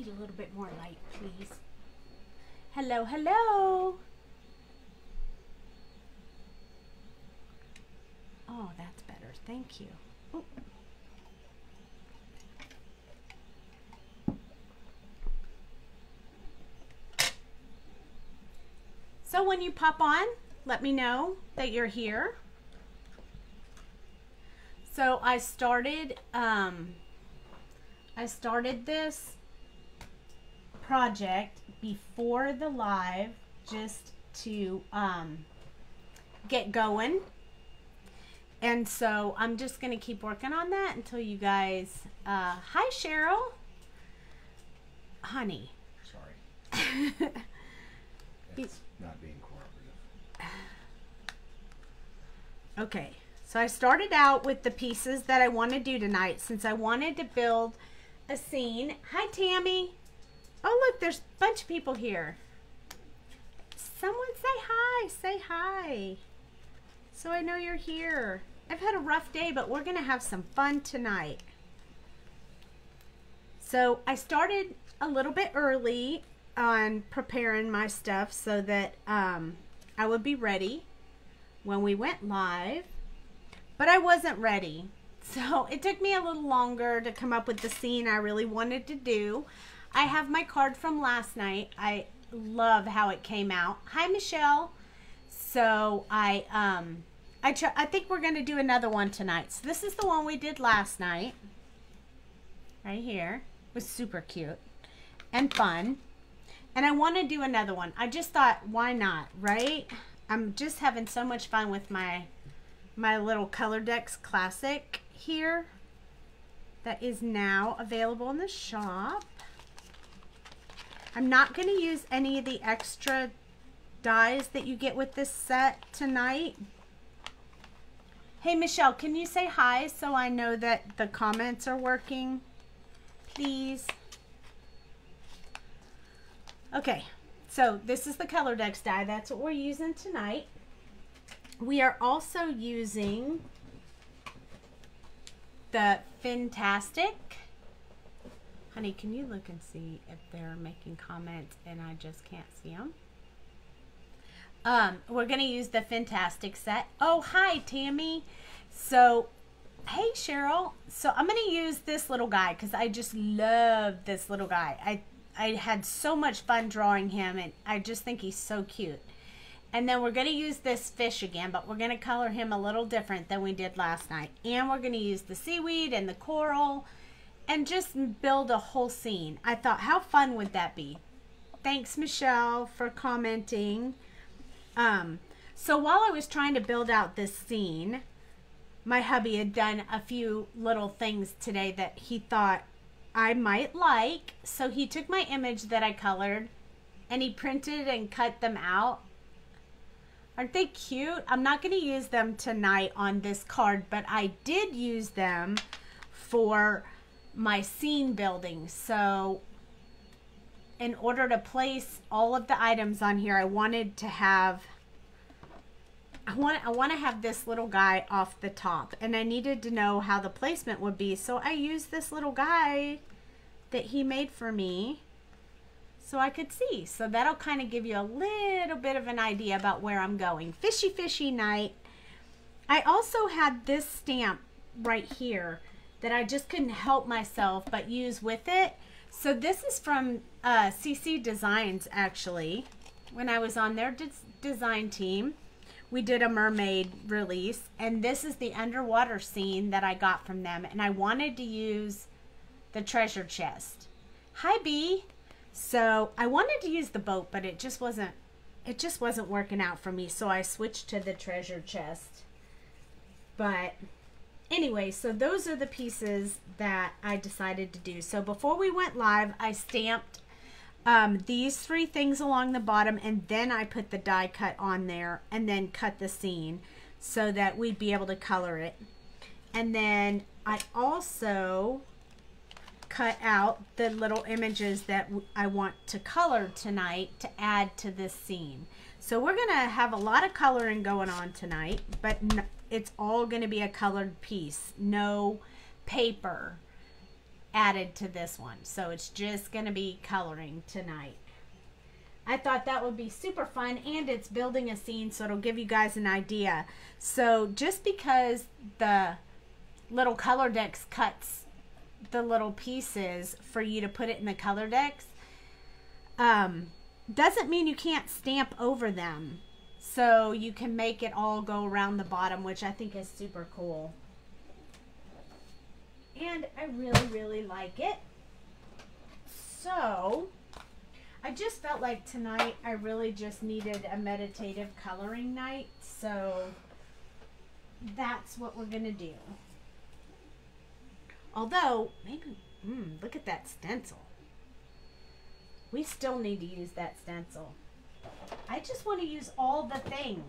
need a little bit more light, please. Hello, hello. Oh, that's better. Thank you. Ooh. So when you pop on, let me know that you're here. So I started this project before the live just to get going. And so I'm just going to keep working on that until you guys, hi Cheryl. Honey. Sorry. It's not being cooperative. Okay, so I started out with the pieces that I want to do tonight since I wanted to build a scene. Hi Tammy. Oh look, there's a bunch of people here. Someone say hi, say hi. So I know you're here. I've had a rough day, but we're going to have some fun tonight. So I started a little bit early on preparing my stuff so that I would be ready when we went live, but I wasn't ready. So it took me a little longer to come up with the scene I really wanted to do. I have my card from last night. I love how it came out. Hi, Michelle. So I think we're going to do another one tonight. So this is the one we did last night. Right here. It was super cute and fun. And I want to do another one. I just thought, why not, right? I'm just having so much fun with my little Colordex Classic here that is now available in the shop. I'm not going to use any of the extra dies that you get with this set tonight. Hey, Michelle, can you say hi so I know that the comments are working, please? Okay, so this is the Colordex die. That's what we're using tonight. We are also using the Fintastic. Honey, can you look and see if they're making comments and I just can't see them? We're going to use the Fintastic set. Oh, hi, Tammy. So, hey, Cheryl. So, I'm going to use this little guy because I just love this little guy. I had so much fun drawing him, and I just think he's so cute. And then we're going to use this fish again, but we're going to color him a little different than we did last night. And we're going to use the seaweed and the coral and just build a whole scene. I thought, how fun would that be? Thanks, Michelle, for commenting. So while I was trying to build out this scene, my hubby had done a few little things today that he thought I might like. So he took my image that I colored and he printed and cut them out. Aren't they cute? I'm not going to use them tonight on this card, but I did use them for my scene building. So in order to place all of the items on here, I wanted to have I want to have this little guy off the top, and I needed to know how the placement would be, so I used this little guy that he made for me so I could see. So that'll kind of give you a little bit of an idea about where I'm going. Fishy fishy night. I also had this stamp right here that I just couldn't help myself but use with it. So this is from CC Designs, actually. When I was on their design team, we did a mermaid release, and this is the underwater scene that I got from them, and I wanted to use the treasure chest. Hi, B. So I wanted to use the boat, but it just wasn't working out for me, so I switched to the treasure chest. But anyway, so those are the pieces that I decided to do. So before we went live, I stamped these three things along the bottom, and then I put the die cut on there and then cut the scene so that we'd be able to color it. And then I also cut out the little images that I want to color tonight to add to this scene. So we're going to have a lot of coloring going on tonight, but it's all going to be a colored piece, no paper. added to this one. So it's just going to be coloring tonight. I thought that would be super fun, and it's building a scene, so it'll give you guys an idea. So just because the little Colordex cuts the little pieces for you to put it in the Colordex, doesn't mean you can't stamp over them. So you can make it all go around the bottom, which I think is super cool. And I really, really like it. So I just felt like tonight I really just needed a meditative coloring night. So that's what we're going to do. Although, maybe, look at that stencil. We still need to use that stencil. I just want to use all the things.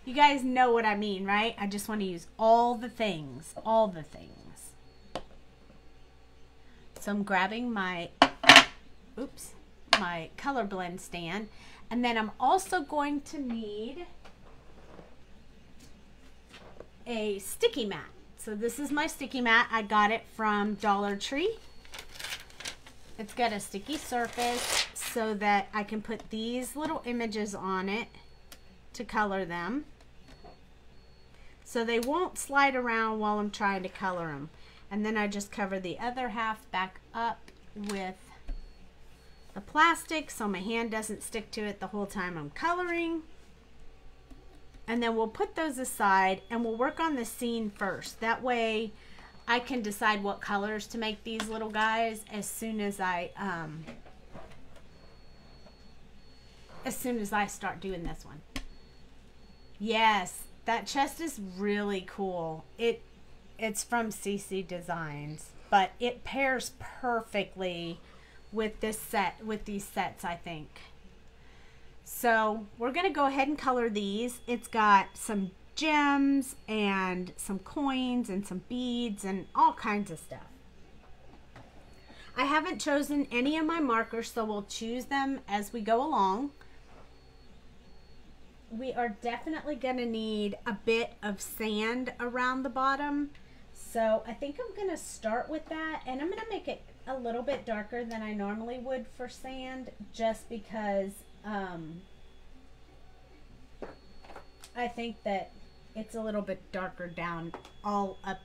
You guys know what I mean, right? I just want to use all the things. All the things. So I'm grabbing my, my color blend stand. And then I'm also going to need a sticky mat. So this is my sticky mat. I got it from Dollar Tree. It's got a sticky surface so that I can put these little images on it to color them. So they won't slide around while I'm trying to color them. And then I just cover the other half back up with the plastic so my hand doesn't stick to it the whole time I'm coloring. And then we'll put those aside and we'll work on the scene first. That way I can decide what colors to make these little guys as soon as I start doing this one. Yes, that chest is really cool. It's from CC Designs, but it pairs perfectly with this set, with these sets, I think. So we're going to go ahead and color these. It's got some gems and some coins and some beads and all kinds of stuff. I haven't chosen any of my markers, so we'll choose them as we go along. We are definitely going to need a bit of sand around the bottom. So I think I'm going to start with that, and I'm going to make it a little bit darker than I normally would for sand, just because I think that it's a little bit darker down all up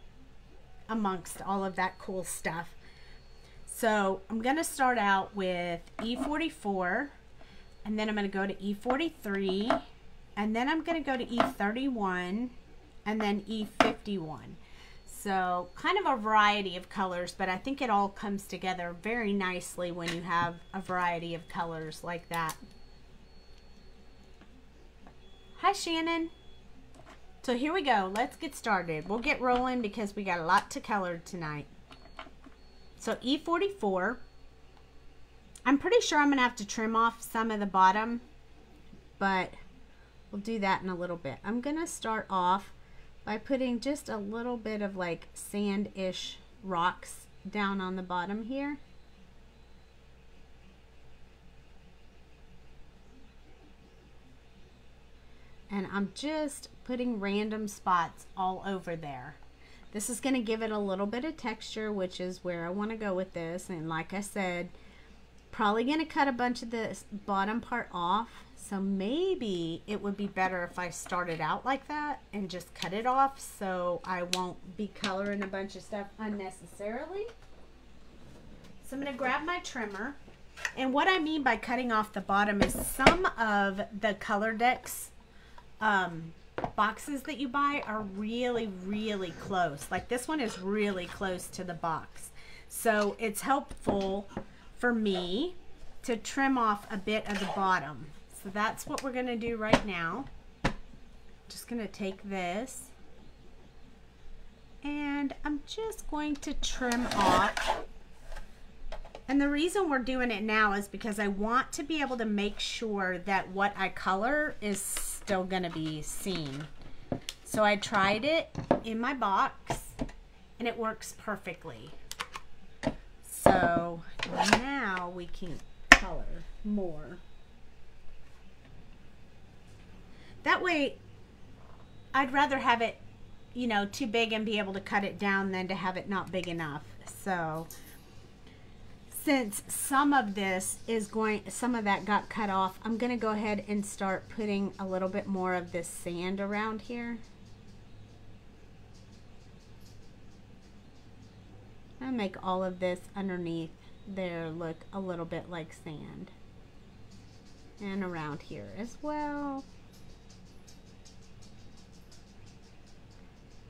amongst all of that cool stuff. So I'm going to start out with E44, and then I'm going to go to E43, and then I'm going to go to E31, and then E51. So kind of a variety of colors, but I think it all comes together very nicely when you have a variety of colors like that. Hi, Shannon. So here we go. Let's get started. We'll get rolling because we got a lot to color tonight. So E44. I'm pretty sure I'm going to have to trim off some of the bottom, but we'll do that in a little bit. I'm going to start off by putting just a little bit of like sand-ish rocks down on the bottom here. And I'm just putting random spots all over there. This is going to give it a little bit of texture, which is where I want to go with this. And like I said, probably going to cut a bunch of this bottom part off. So maybe it would be better if I started out like that and just cut it off so I won't be coloring a bunch of stuff unnecessarily. So I'm going to grab my trimmer. And what I mean by cutting off the bottom is some of the Colordex boxes that you buy are really, really close. Like this one is really close to the box. So it's helpful for me to trim off a bit of the bottom. So that's what we're going to do right now. Just going to take this and I'm just going to trim off. And the reason we're doing it now is because I want to be able to make sure that what I color is still going to be seen. So I tried it in my box and it works perfectly. So now we can color more. That way, I'd rather have it you know, too big and be able to cut it down than to have it not big enough. So since some of this is some of that got cut off, I'm going to go ahead and start putting a little bit more of this sand around here. I'll make all of this underneath there look a little bit like sand. And around here as well.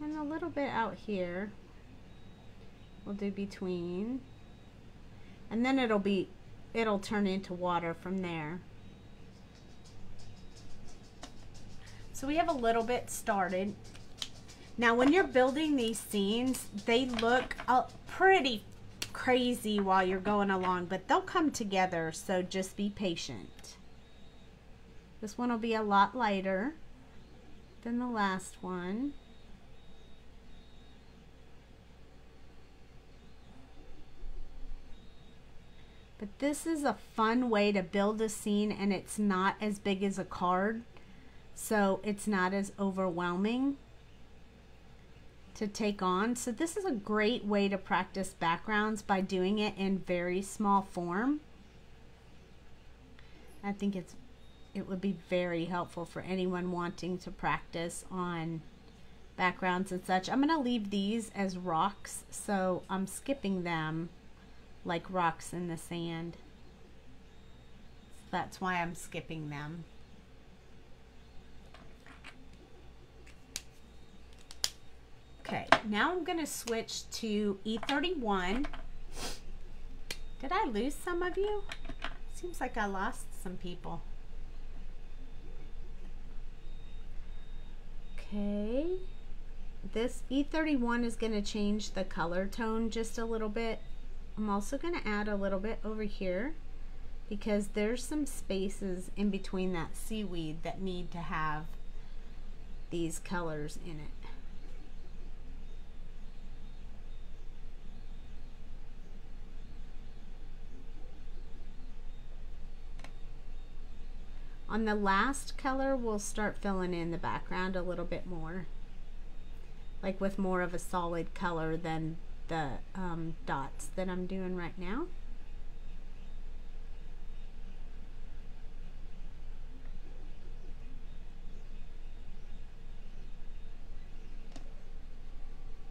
And a little bit out here. We'll do between. And then it'll turn into water from there. So we have a little bit started. Now when you're building these scenes, they look pretty crazy while you're going along, but they'll come together, so just be patient. This one will be a lot lighter than the last one. But this is a fun way to build a scene, and it's not as big as a card, so it's not as overwhelming to take on. So this is a great way to practice backgrounds by doing it in very small form. I think it would be very helpful for anyone wanting to practice on backgrounds and such. I'm going to leave these as rocks, so I'm skipping them like rocks in the sand. So that's why I'm skipping them. Okay, now I'm going to switch to E31. Did I lose some of you? Seems like I lost some people. Okay, this E31 is going to change the color tone just a little bit. I'm also going to add a little bit over here because there's some spaces in between that seaweed that need to have these colors in it. On the last color, we'll start filling in the background a little bit more, like with more of a solid color than the dots that I'm doing right now.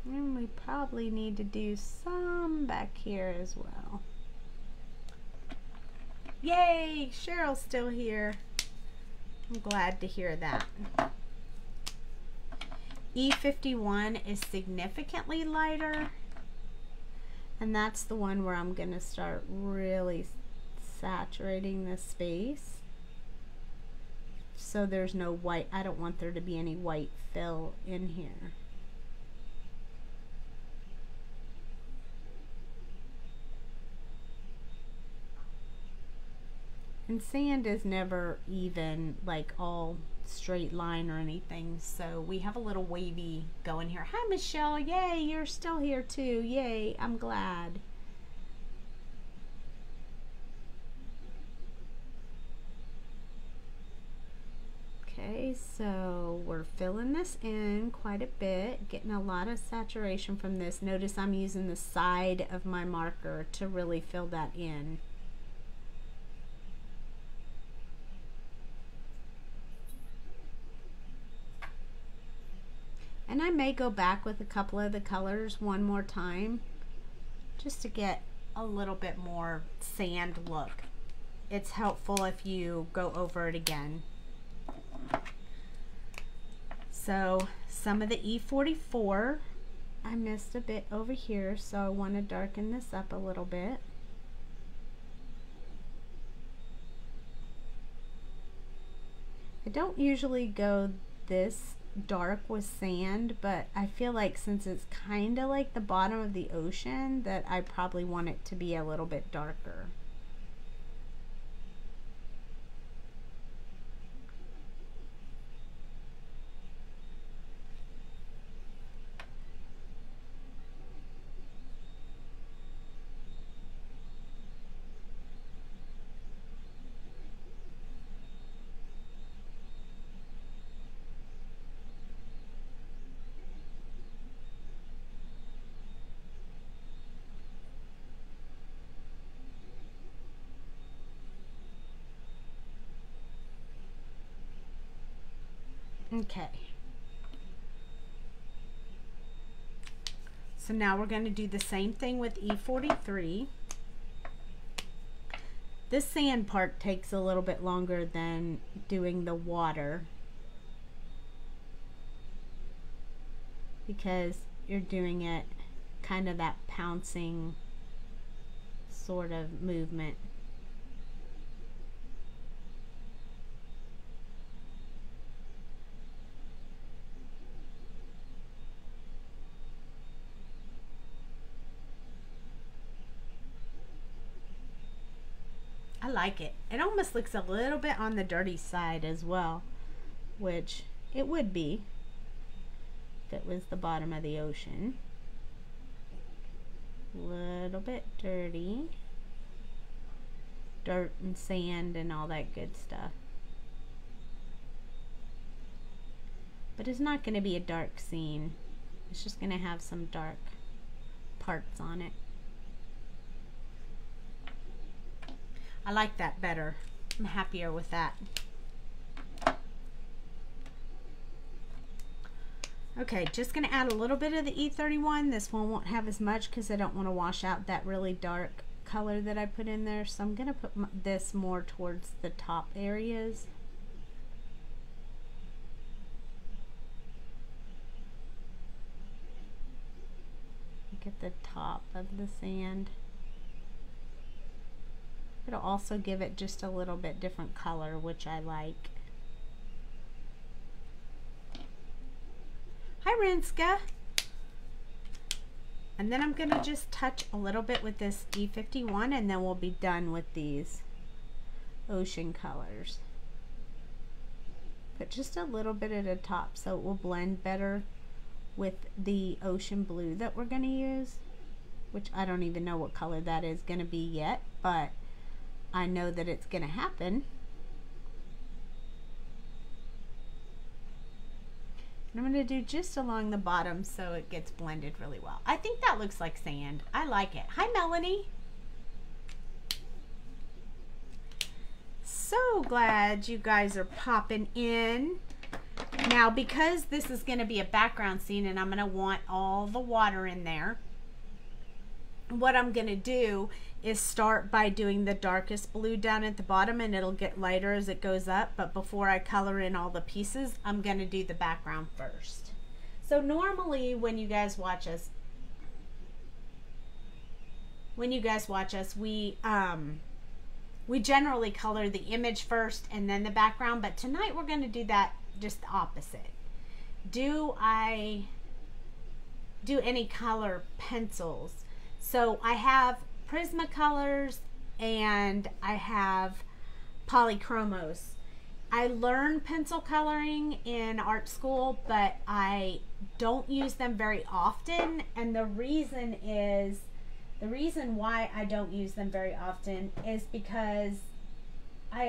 And we probably need to do some back here as well. Yay, Cheryl's still here. I'm glad to hear that. E51 is significantly lighter, and that's the one where I'm going to start really saturating the space. So there's no white. I don't want there to be any white fill in here. And sand is never even like all straight line or anything, so we have a little wavy going here. Hi Michelle, yay, you're still here too, yay, I'm glad. Okay, so we're filling this in quite a bit, getting a lot of saturation from this. Notice I'm using the side of my marker to really fill that in. And I may go back with a couple of the colors one more time just to get a little bit more sand look. It's helpful if you go over it again. So some of the E44, I missed a bit over here, so I want to darken this up a little bit. I don't usually go this dark with sand, but I feel like since it's kind of like the bottom of the ocean, that I probably want it to be a little bit darker. Okay. So now we're going to do the same thing with E43. This sand part takes a little bit longer than doing the water because you're doing it kind of that pouncing sort of movement. I like it. It almost looks a little bit on the dirty side as well, which it would be if it was the bottom of the ocean. A little bit dirty. Dirt and sand and all that good stuff. But it's not going to be a dark scene. It's just going to have some dark parts on it. I like that better. I'm happier with that. Okay, just going to add a little bit of the E31. This one won't have as much because I don't want to wash out that really dark color that I put in there. So I'm going to put this more towards the top areas. Look at the top of the sand. It'll also give it just a little bit different color, which I like. Hi, Rinska. And then I'm going to just touch a little bit with this E51, and then we'll be done with these ocean colors. Put just a little bit at the top so it will blend better with the ocean blue that we're going to use, which I don't even know what color that is going to be yet, but I know that it's going to happen. And I'm going to do just along the bottom so it gets blended really well. I think that looks like sand. I like it. Hi, Melanie. So glad you guys are popping in. Now, because this is going to be a background scene and I'm going to want all the water in there, what I'm going to do is start by doing the darkest blue down at the bottom, and it'll get lighter as it goes up. But before I color in all the pieces, I'm going to do the background first. So normally when you guys watch us, we generally color the image first and then the background, but tonight we're going to do that just the opposite. Do I do any color pencils? So I have Prismacolors and I have polychromos. I learned pencil coloring in art school, but I don't use them very often, and the reason why I don't use them very often is because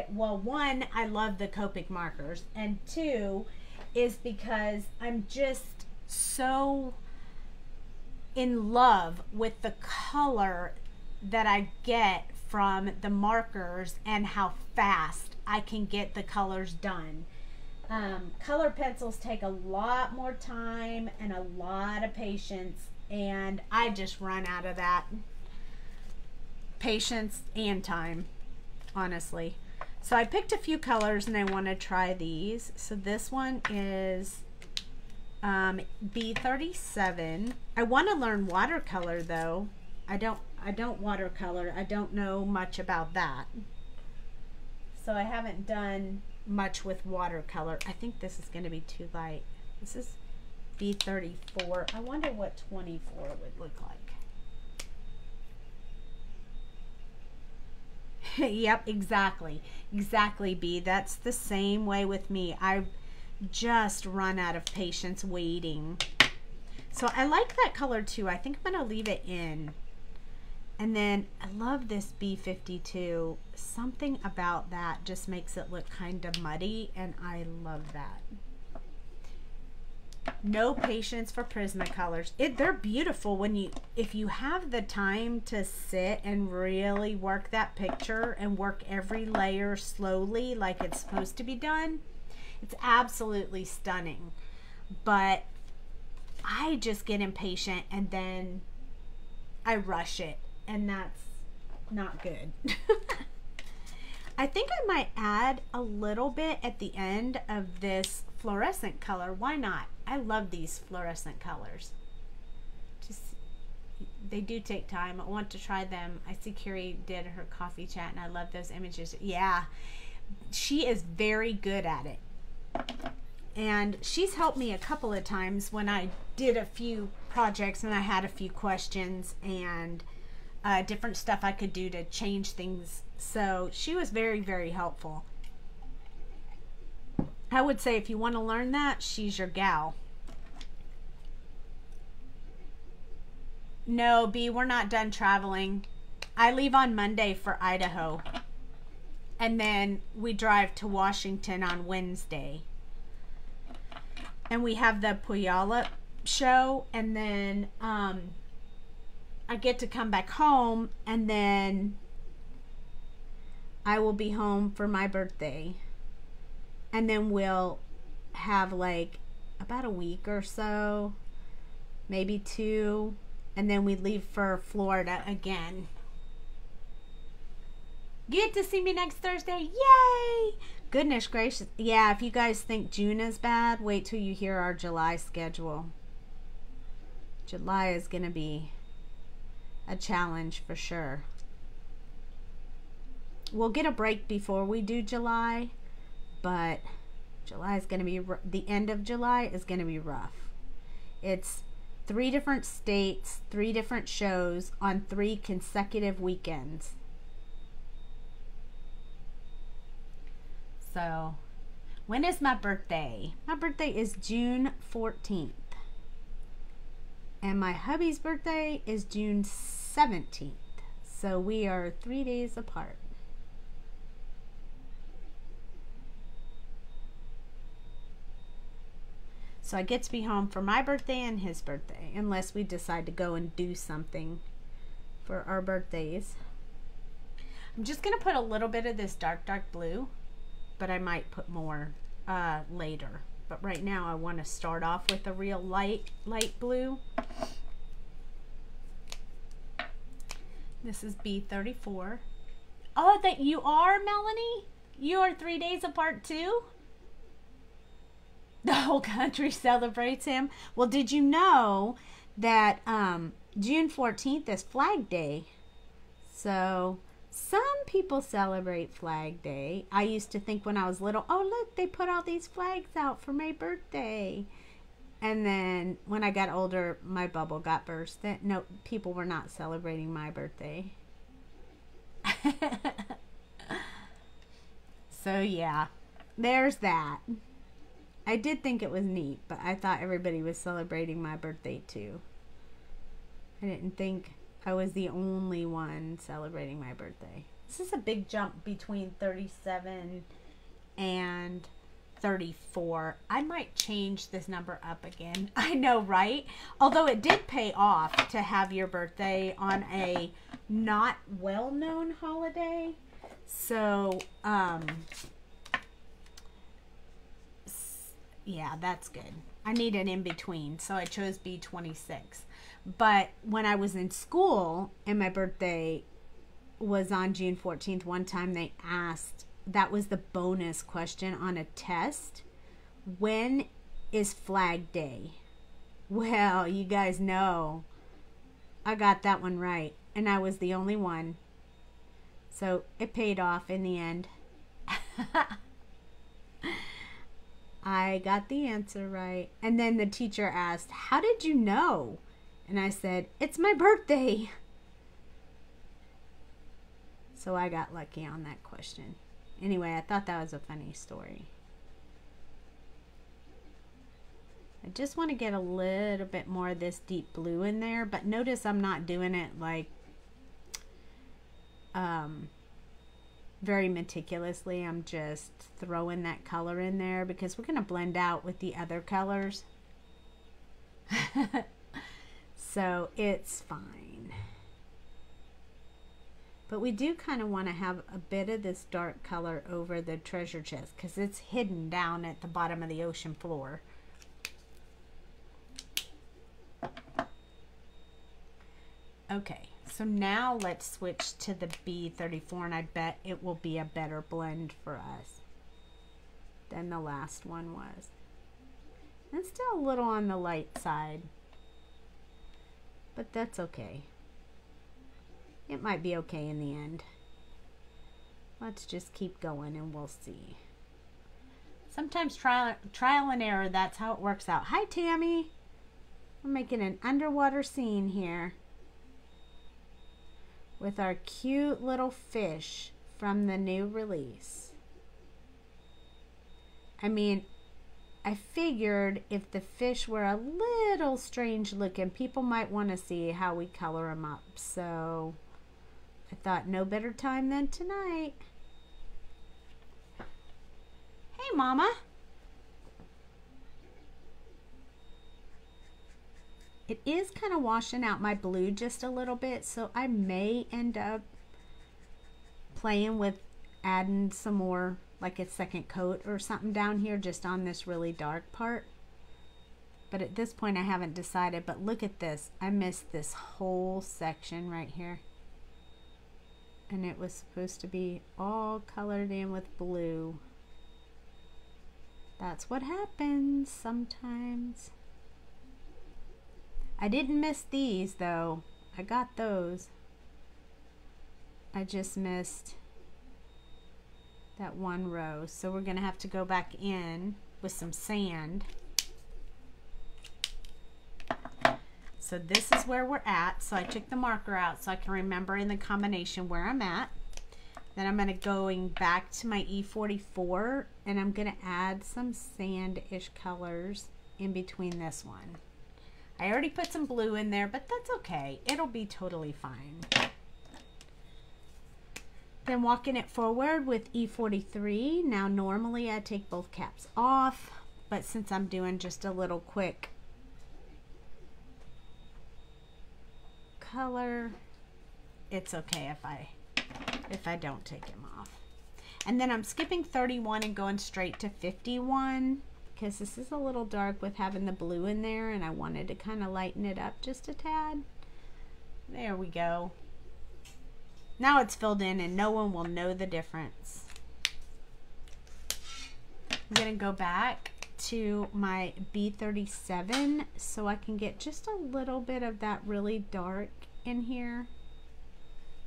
one, I love the Copic markers, and two is because I'm just so in love with the color that I get from the markers and how fast I can get the colors done. Color pencils take a lot more time and a lot of patience, and I just run out of that patience and time, honestly. So I picked a few colors and I want to try these. So this one is B37. I want to learn watercolor though. I don't watercolor. I don't know much about that. So I haven't done much with watercolor. I think this is going to be too light. This is B34. I wonder what 24 would look like. Yep, exactly. Exactly, B. That's the same way with me. I just run out of patience waiting. So I like that color too. I think I'm going to leave it in. And then I love this B52. Something about that just makes it look kind of muddy, and I love that. No patience for Prismacolors. They're beautiful if you have the time to sit and really work that picture and work every layer slowly like it's supposed to be done. It's absolutely stunning. But I just get impatient and then I rush it, and that's not good. I think I might add a little bit at the end of this fluorescent color. Why not? I love these fluorescent colors. Just, they do take time. I want to try them. I see Carrie did her coffee chat, and I love those images. Yeah, she is very good at it. And she's helped me a couple of times when I did a few projects and I had a few questions and different stuff I could do to change things. So she was very, very helpful. I would say if you want to learn that, she's your gal. No, B, we're not done traveling. I leave on Monday for Idaho. And then we drive to Washington on Wednesday. And we have the Puyallup show, and then I get to come back home, and then I will be home for my birthday, and then we'll have like about a week or so, maybe 2, and then we leave for Florida again. Get to see me next Thursday. Yay! Goodness gracious. Yeah, if you guys think June is bad, wait till you hear our July schedule. July is going to be a challenge for sure. We'll get a break before we do July, but July is going to be, the end of July is going to be rough. It's 3 different states, 3 different shows on 3 consecutive weekends. So, when is my birthday? My birthday is June 14th. And my hubby's birthday is June 17th. So we are 3 days apart. So I get to be home for my birthday and his birthday, unless we decide to go and do something for our birthdays. I'm just going to put a little bit of this dark blue, but I might put more later. But right now I want to start off with a real light blue. This is B34. Oh, that you are, Melanie? You are 3 days apart too? The whole country celebrates him. Well, did you know that June 14th is Flag Day? So some people celebrate Flag Day. I used to think when I was little, oh look, they put all these flags out for my birthday. And then when I got older, my bubble got burst. No, people were not celebrating my birthday. So yeah, there's that. I did think it was neat, but I thought everybody was celebrating my birthday too. I didn't think I was the only one celebrating my birthday. This is a big jump between 37 and 34. I might change this number up again. I know, right? Although it did pay off to have your birthday on a not well-known holiday. So, yeah, that's good. I need an in-between, so I chose B26. But when I was in school and my birthday was on June 14th, one time they asked, that was the bonus question on a test, when is Flag Day? Well, you guys know I got that one right, and I was the only one. So it paid off in the end. I got the answer right. And then the teacher asked, how did you know? And I said, it's my birthday. So I got lucky on that question. Anyway, I thought that was a funny story. I just want to get a little bit more of this deep blue in there, but notice I'm not doing it like very meticulously. I'm just throwing that color in there because we're going to blend out with the other colors. So it's fine. But we do kind of want to have a bit of this dark color over the treasure chest because it's hidden down at the bottom of the ocean floor. Okay, so now let's switch to the B34, and I bet it will be a better blend for us than the last one was. It's still a little on the light side, but that's okay. It might be okay in the end. Let's just keep going and we'll see. Sometimes trial and error, that's how it works out. Hi, Tammy. We're making an underwater scene here with our cute little fish from the new release. I mean, I figured if the fish were a little strange looking, people might want to see how we color them up. So I thought no better time than tonight. Hey, Mama. It is kind of washing out my blue just a little bit, so I may end up playing with adding some more, like a second coat or something down here just on this really dark part. But at this point I haven't decided. But look at this. I missed this whole section right here. And it was supposed to be all colored in with blue. That's what happens sometimes. I didn't miss these though. I got those. I just missed that one row. So we're going to have to go back in with some sand. So this is where we're at. So I took the marker out so I can remember in the combination where I'm at. Then I'm going to going back to my E44 and I'm going to add some sand-ish colors in between this one. I already put some blue in there, but that's okay. It'll be totally fine. Then walking it forward with E43. Now normally I take both caps off, but since I'm doing just a little quick color, it's okay if I don't take him off. And then I'm skipping 31 and going straight to 51. Because this is a little dark with having the blue in there, and I wanted to kind of lighten it up just a tad. There we go. Now it's filled in and no one will know the difference. I'm going to go back to my B37 so I can get just a little bit of that really dark in here,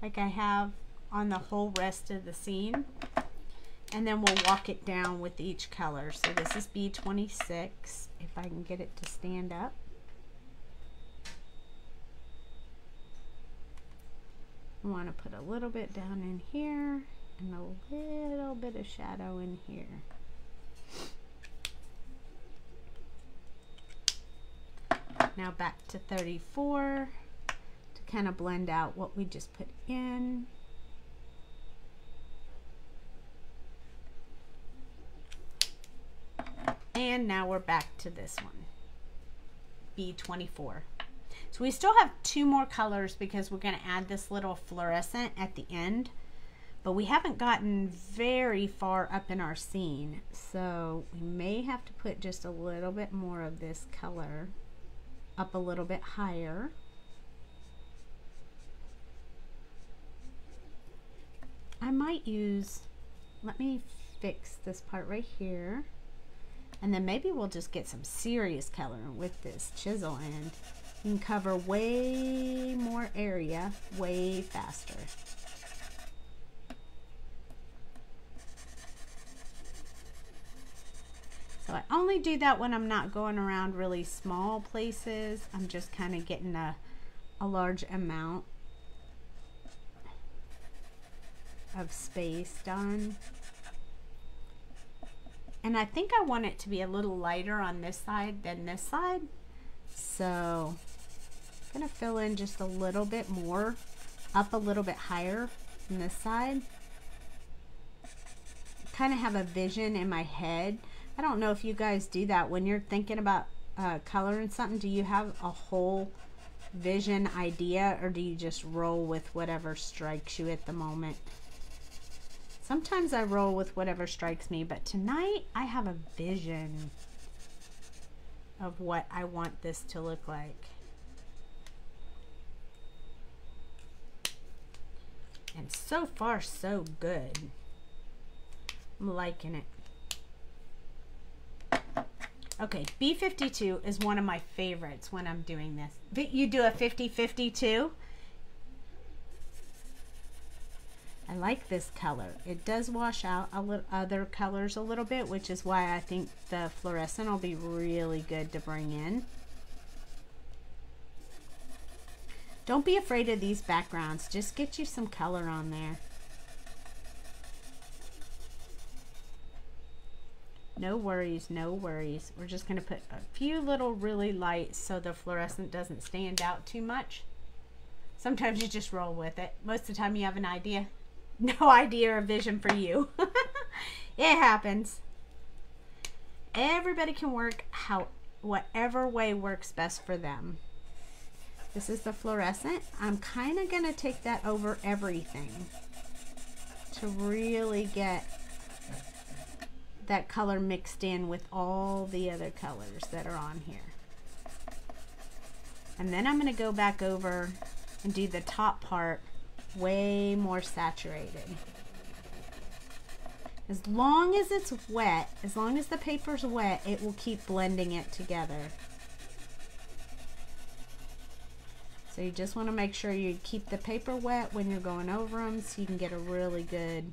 like I have on the whole rest of the scene. And then we'll walk it down with each color. So this is B26, if I can get it to stand up. I want to put a little bit down in here and a little bit of shadow in here. Now back to 34 to kind of blend out what we just put in. And now we're back to this one, B24. So we still have two more colors because we're going to add this little fluorescent at the end. But we haven't gotten very far up in our scene. So we may have to put just a little bit more of this color up a little bit higher. I might use, let me fix this part right here. And then maybe we'll just get some serious color with this chisel and you can cover way more area way faster. So I only do that when I'm not going around really small places. I'm just kind of getting a large amount of space done. And I think I want it to be a little lighter on this side than this side. So I'm going to fill in just a little bit more, up a little bit higher on this side. Kind of have a vision in my head. I don't know if you guys do that when you're thinking about coloring something. Do you have a whole vision idea, or do you just roll with whatever strikes you at the moment? Sometimes I roll with whatever strikes me, but tonight I have a vision of what I want this to look like. And so far, so good. I'm liking it. Okay, B52 is one of my favorites when I'm doing this. You do a 50-50 too? I like this color. It does wash out other colors a little bit, which is why I think the fluorescent will be really good to bring in. Don't be afraid of these backgrounds. Just get you some color on there. No worries, no worries. We're just going to put a few little really lights so the fluorescent doesn't stand out too much. Sometimes you just roll with it. Most of the time you have an idea. No idea or vision for you. It happens. Everybody can work whatever way works best for them. This is the fluorescent. I'm kind of going to take that over everything to really get that color mixed in with all the other colors that are on here. And then I'm going to go back over and do the top part way more saturated. As long as it's wet, as long as the paper's wet, it will keep blending it together. So you just want to make sure you keep the paper wet when you're going over them so you can get a really good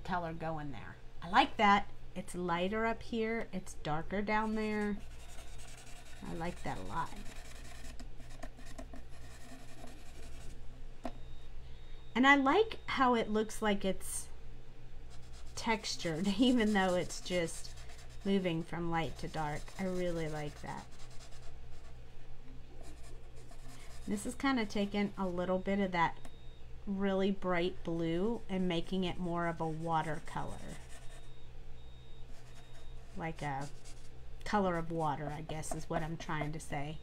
color going there. I like that. It's lighter up here. It's darker down there. I like that a lot. And I like how it looks like it's textured, even though it's just moving from light to dark. I really like that. This is kind of taking a little bit of that really bright blue and making it more of a watercolor. Like a color of water, I guess is what I'm trying to say.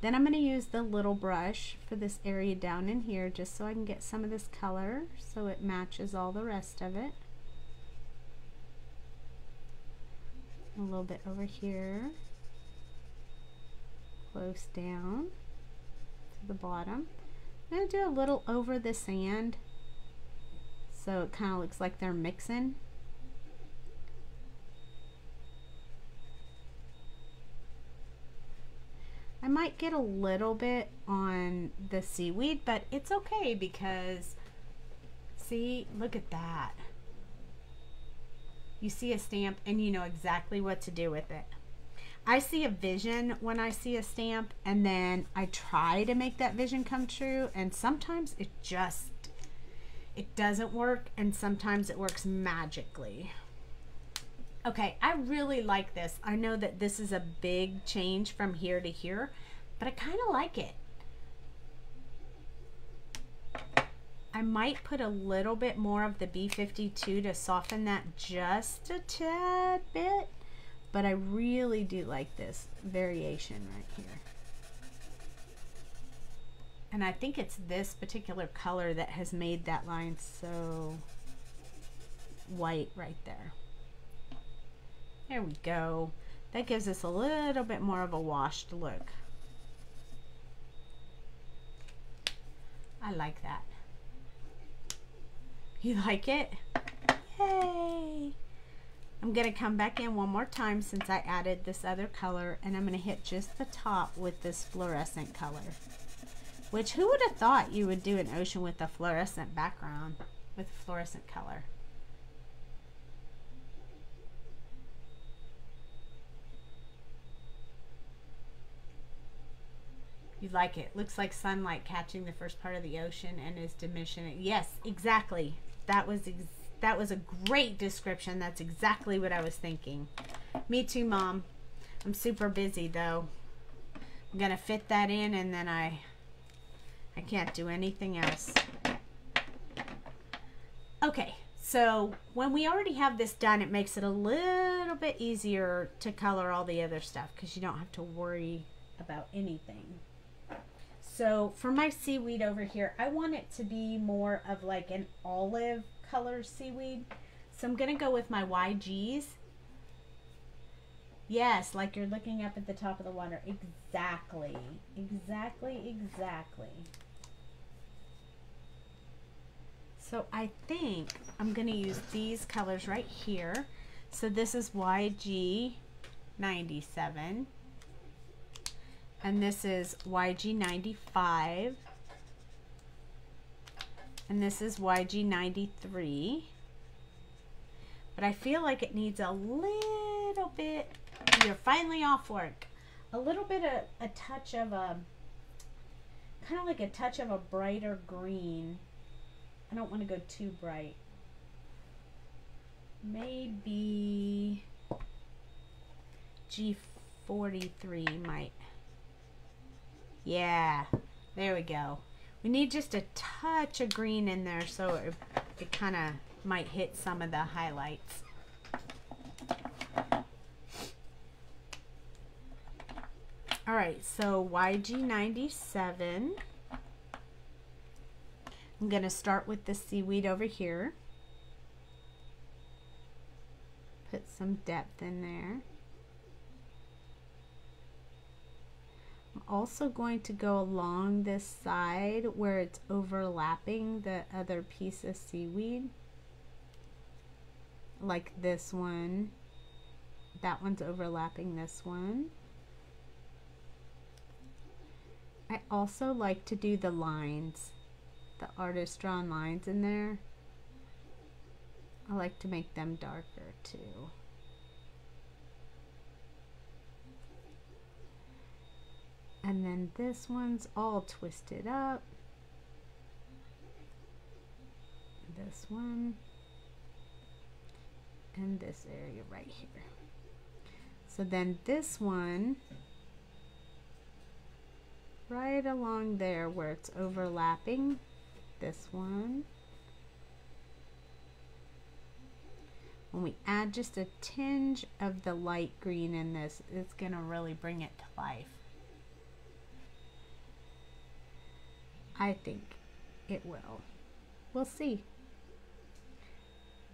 Then I'm going to use the little brush for this area down in here just so I can get some of this color so it matches all the rest of it. A little bit over here. Close down to the bottom. I'm going to do a little over the sand so it kind of looks like they're mixing. I might get a little bit on the seaweed, but it's okay because, see, look at that. You see a stamp and you know exactly what to do with it. I see a vision when I see a stamp, and then I try to make that vision come true, and sometimes it doesn't work, and sometimes it works magically. Okay, I really like this. I know that this is a big change from here to here, but I kind of like it. I might put a little bit more of the B52 to soften that just a tad bit, but I really do like this variation right here. And I think it's this particular color that has made that line so white right there. There we go. That gives us a little bit more of a washed look. I like that. You like it? Yay! I'm going to come back in one more time since I added this other color, and I'm going to hit just the top with this fluorescent color. Which, who would have thought you would do an ocean with a fluorescent background, with a fluorescent color? You like it. Looks like sunlight catching the first part of the ocean and is diminishing it. Yes, exactly. That was a great description. That's exactly what I was thinking. Me too, Mom. I'm super busy though. I'm gonna fit that in, and then I can't do anything else. Okay, so when we already have this done, it makes it a little bit easier to color all the other stuff because you don't have to worry about anything. So for my seaweed over here, I want it to be more of like an olive color seaweed. So I'm going to go with my YGs. Yes, like you're looking up at the top of the water. Exactly. Exactly, exactly. So I think I'm going to use these colors right here. So this is YG 97. And this is YG 95. And this is YG 93. But I feel like it needs a little bit, you're finally off work, a little bit of a touch of a, kind of like a touch of a brighter green. I don't want to go too bright. Maybe G43 might. Yeah, there we go. We need just a touch of green in there so it kind of might hit some of the highlights. All right, so YG 97. I'm going to start with the seaweed over here. Put some depth in there. I'm also going to go along this side where it's overlapping the other piece of seaweed. Like this one. That one's overlapping this one. I also like to do the lines, the artist drawn lines in there. I like to make them darker too. And then this one's all twisted up. This one. And this area right here. So then this one, right along there where it's overlapping, this one. When we add just a tinge of the light green in this, it's going to really bring it to life. I think it will. We'll see.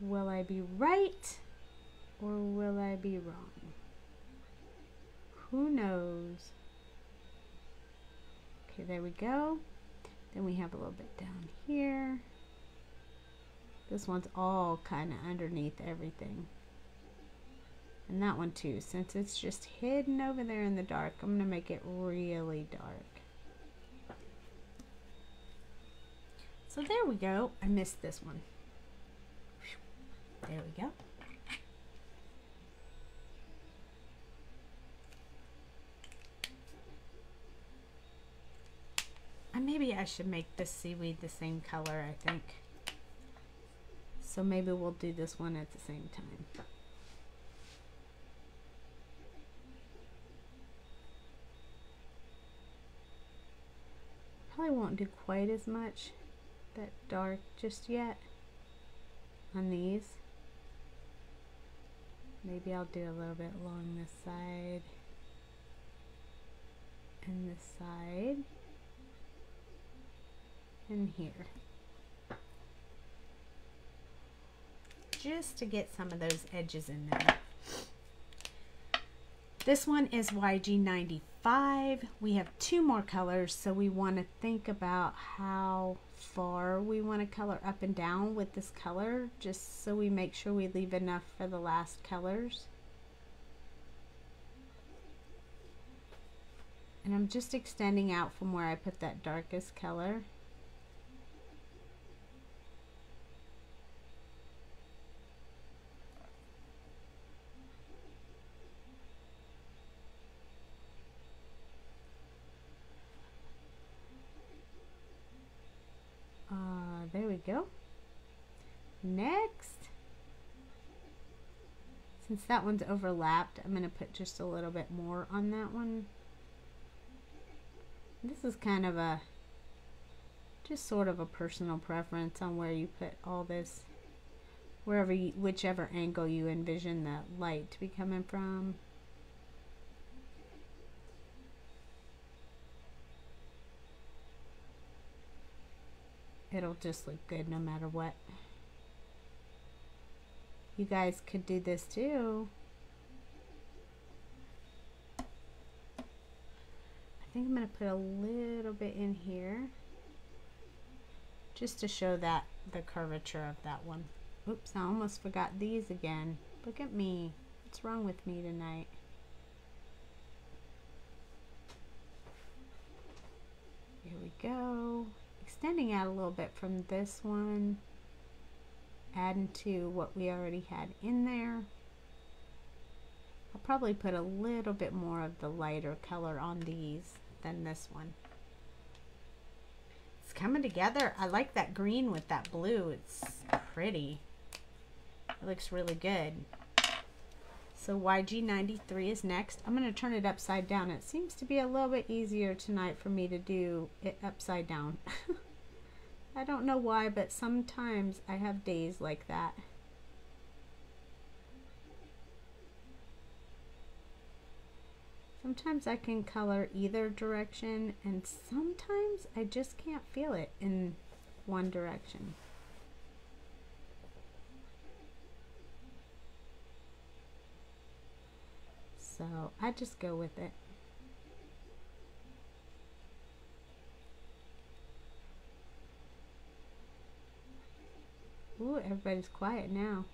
Will I be right or will I be wrong? Who knows? Okay, there we go. Then we have a little bit down here. This one's all kind of underneath everything. And that one too, since it's just hidden over there in the dark, I'm going to make it really dark. So there we go. I missed this one. There we go. And maybe I should make this seaweed the same color, I think. So maybe we'll do this one at the same time. Probably won't do quite as much that dark just yet on these. Maybe I'll do a little bit along this side and this side and here, just to get some of those edges in there. This one is YG 95. We have two more colors, so we want to think about how far we want to color up and down with this color, just so we make sure we leave enough for the last colors. And I'm just extending out from where I put that darkest color. There we go. Next, since that one's overlapped, I'm going to put just a little bit more on that one. This is kind of a, just sort of a personal preference on where you put all this, wherever you, whichever angle you envision that light to be coming from. it'll just look good no matter what. You guys could do this too. I think I'm going to put a little bit in here just to show that the curvature of that one. Oops, I almost forgot these again. Look at me. What's wrong with me tonight? Here we go. Extending out a little bit from this one. Adding to what we already had in there. I'll probably put a little bit more of the lighter color on these than this one. It's coming together. I like that green with that blue. It's pretty. It looks really good. So YG93 is next. I'm going to turn it upside down. It seems to be a little bit easier tonight for me to do it upside down. I don't know why, but sometimes I have days like that. Sometimes I can color either direction, and sometimes I just can't feel it in one direction. So I just go with it. Ooh, everybody's quiet now.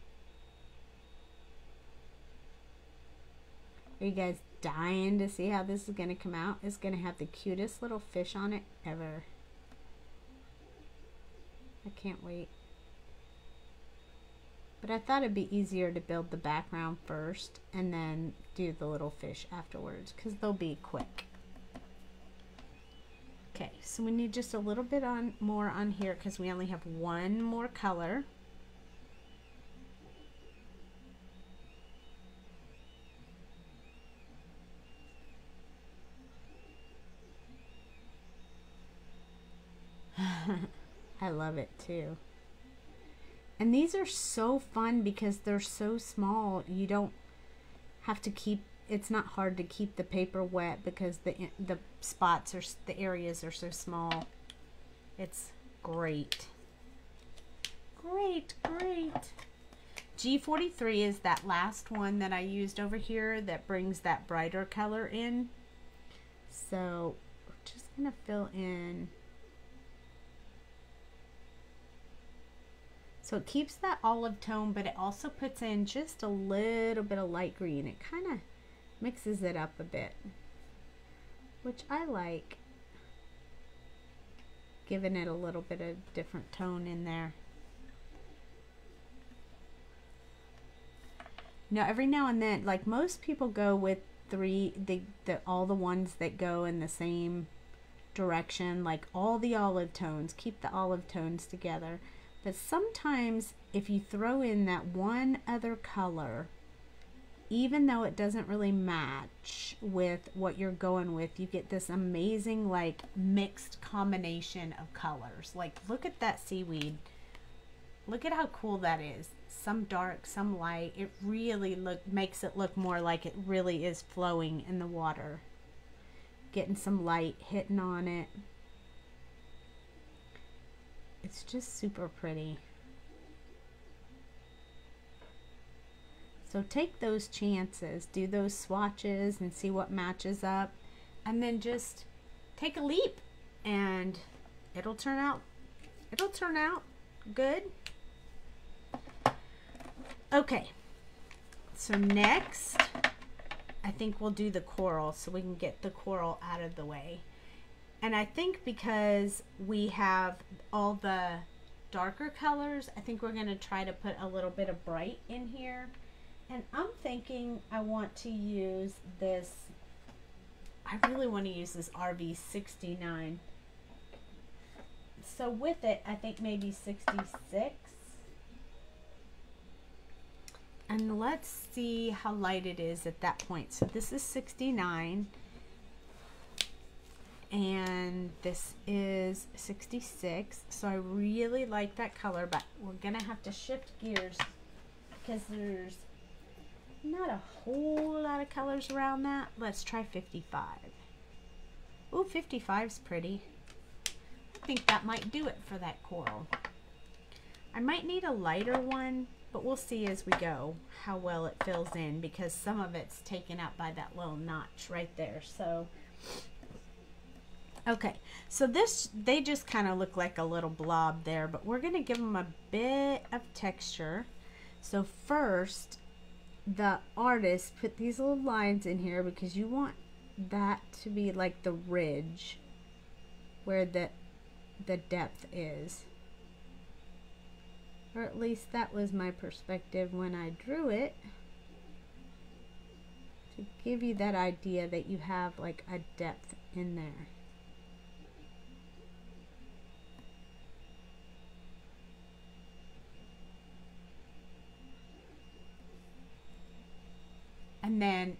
Are you guys dying to see how this is going to come out? It's going to have the cutest little fish on it ever. I can't wait. But I thought it'd be easier to build the background first and then do the little fish afterwards, because they'll be quick. Okay, so we need just a little bit more on here because we only have one more color. I love it too. And these are so fun because they're so small. You don't have to keep, it's not hard to keep the paper wet because the spots are, the areas are so small. It's great. Great, great. G43 is that last one that I used over here that brings that brighter color in. So we're just going to fill in. So it keeps that olive tone, but it also puts in just a little bit of light green. It kind of mixes it up a bit, which I like, giving it a little bit of different tone in there. Now, every now and then, like most people go with all the ones that go in the same direction, like all the olive tones, keep the olive tones together. But sometimes if you throw in that one other color, even though it doesn't really match with what you're going with, you get this amazing like mixed combination of colors. Like look at that seaweed. Look at how cool that is. Some dark, some light. It really makes it look more like it really is flowing in the water. Getting some light hitting on it. It's just super pretty. So take those chances, do those swatches and see what matches up, and then just take a leap and it'll turn out good. Okay, so next I think we'll do the coral so we can get the coral out of the way. And I think because we have all the darker colors, I think we're going to try to put a little bit of bright in here. And I'm thinking I want to use this, I really want to use this RV69. So with it, I think maybe 66. And let's see how light it is at that point. So this is 69. And this is 66. So I really like that color, but we're gonna have to shift gears because there's not a whole lot of colors around that. Let's try 55. Ooh, 55's pretty. think that might do it for that coral. I might need a lighter one, but we'll see as we go how well it fills in, because some of it's taken out by that little notch right there. So, okay, so they just kind of look like a little blob there, but we're going to give them a bit of texture. So first, the artist put these little lines in here because you want that to be like the ridge where the depth is. Or at least that was my perspective when I drew it. To give you that idea that you have like a depth in there. And then,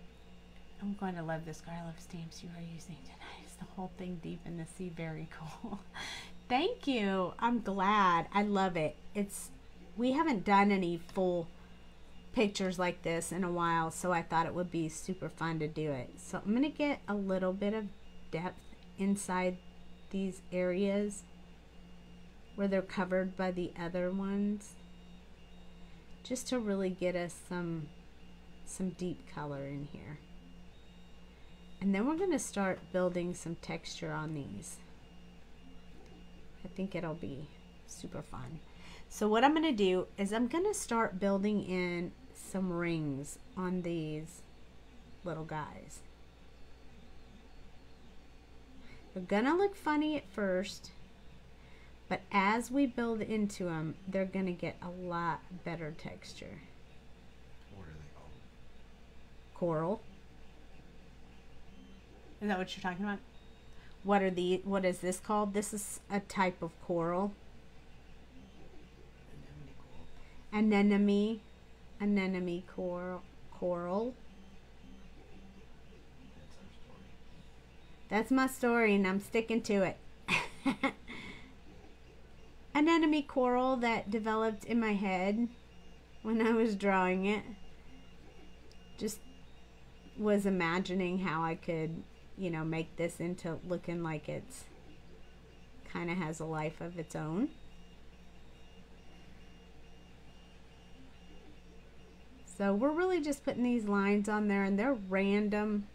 I'm going to love this garlic stamps you are using tonight. It's the whole thing deep in the sea. Very cool. Thank you. I'm glad. I love it. We haven't done any full pictures like this in a while, so I thought it would be super fun to do it. So I'm going to get a little bit of depth inside these areas where they're covered by the other ones, just to really get us some deep color in here. And then we're going to start building some texture on these. I think it'll be super fun. So what I'm going to do is I'm going to start building in some rings on these little guys. They're going to look funny at first, but as we build into them, they're going to get a lot better texture. What are they called? Coral. Is that what you're talking about? What is this called? This is a type of coral. Anemone coral. That's my story, and I'm sticking to it. Anemone coral that developed in my head when I was drawing it. Just was imagining how I could, you know, make this into looking like it's kind of has a life of its own. So we're really just putting these lines on there, and they're random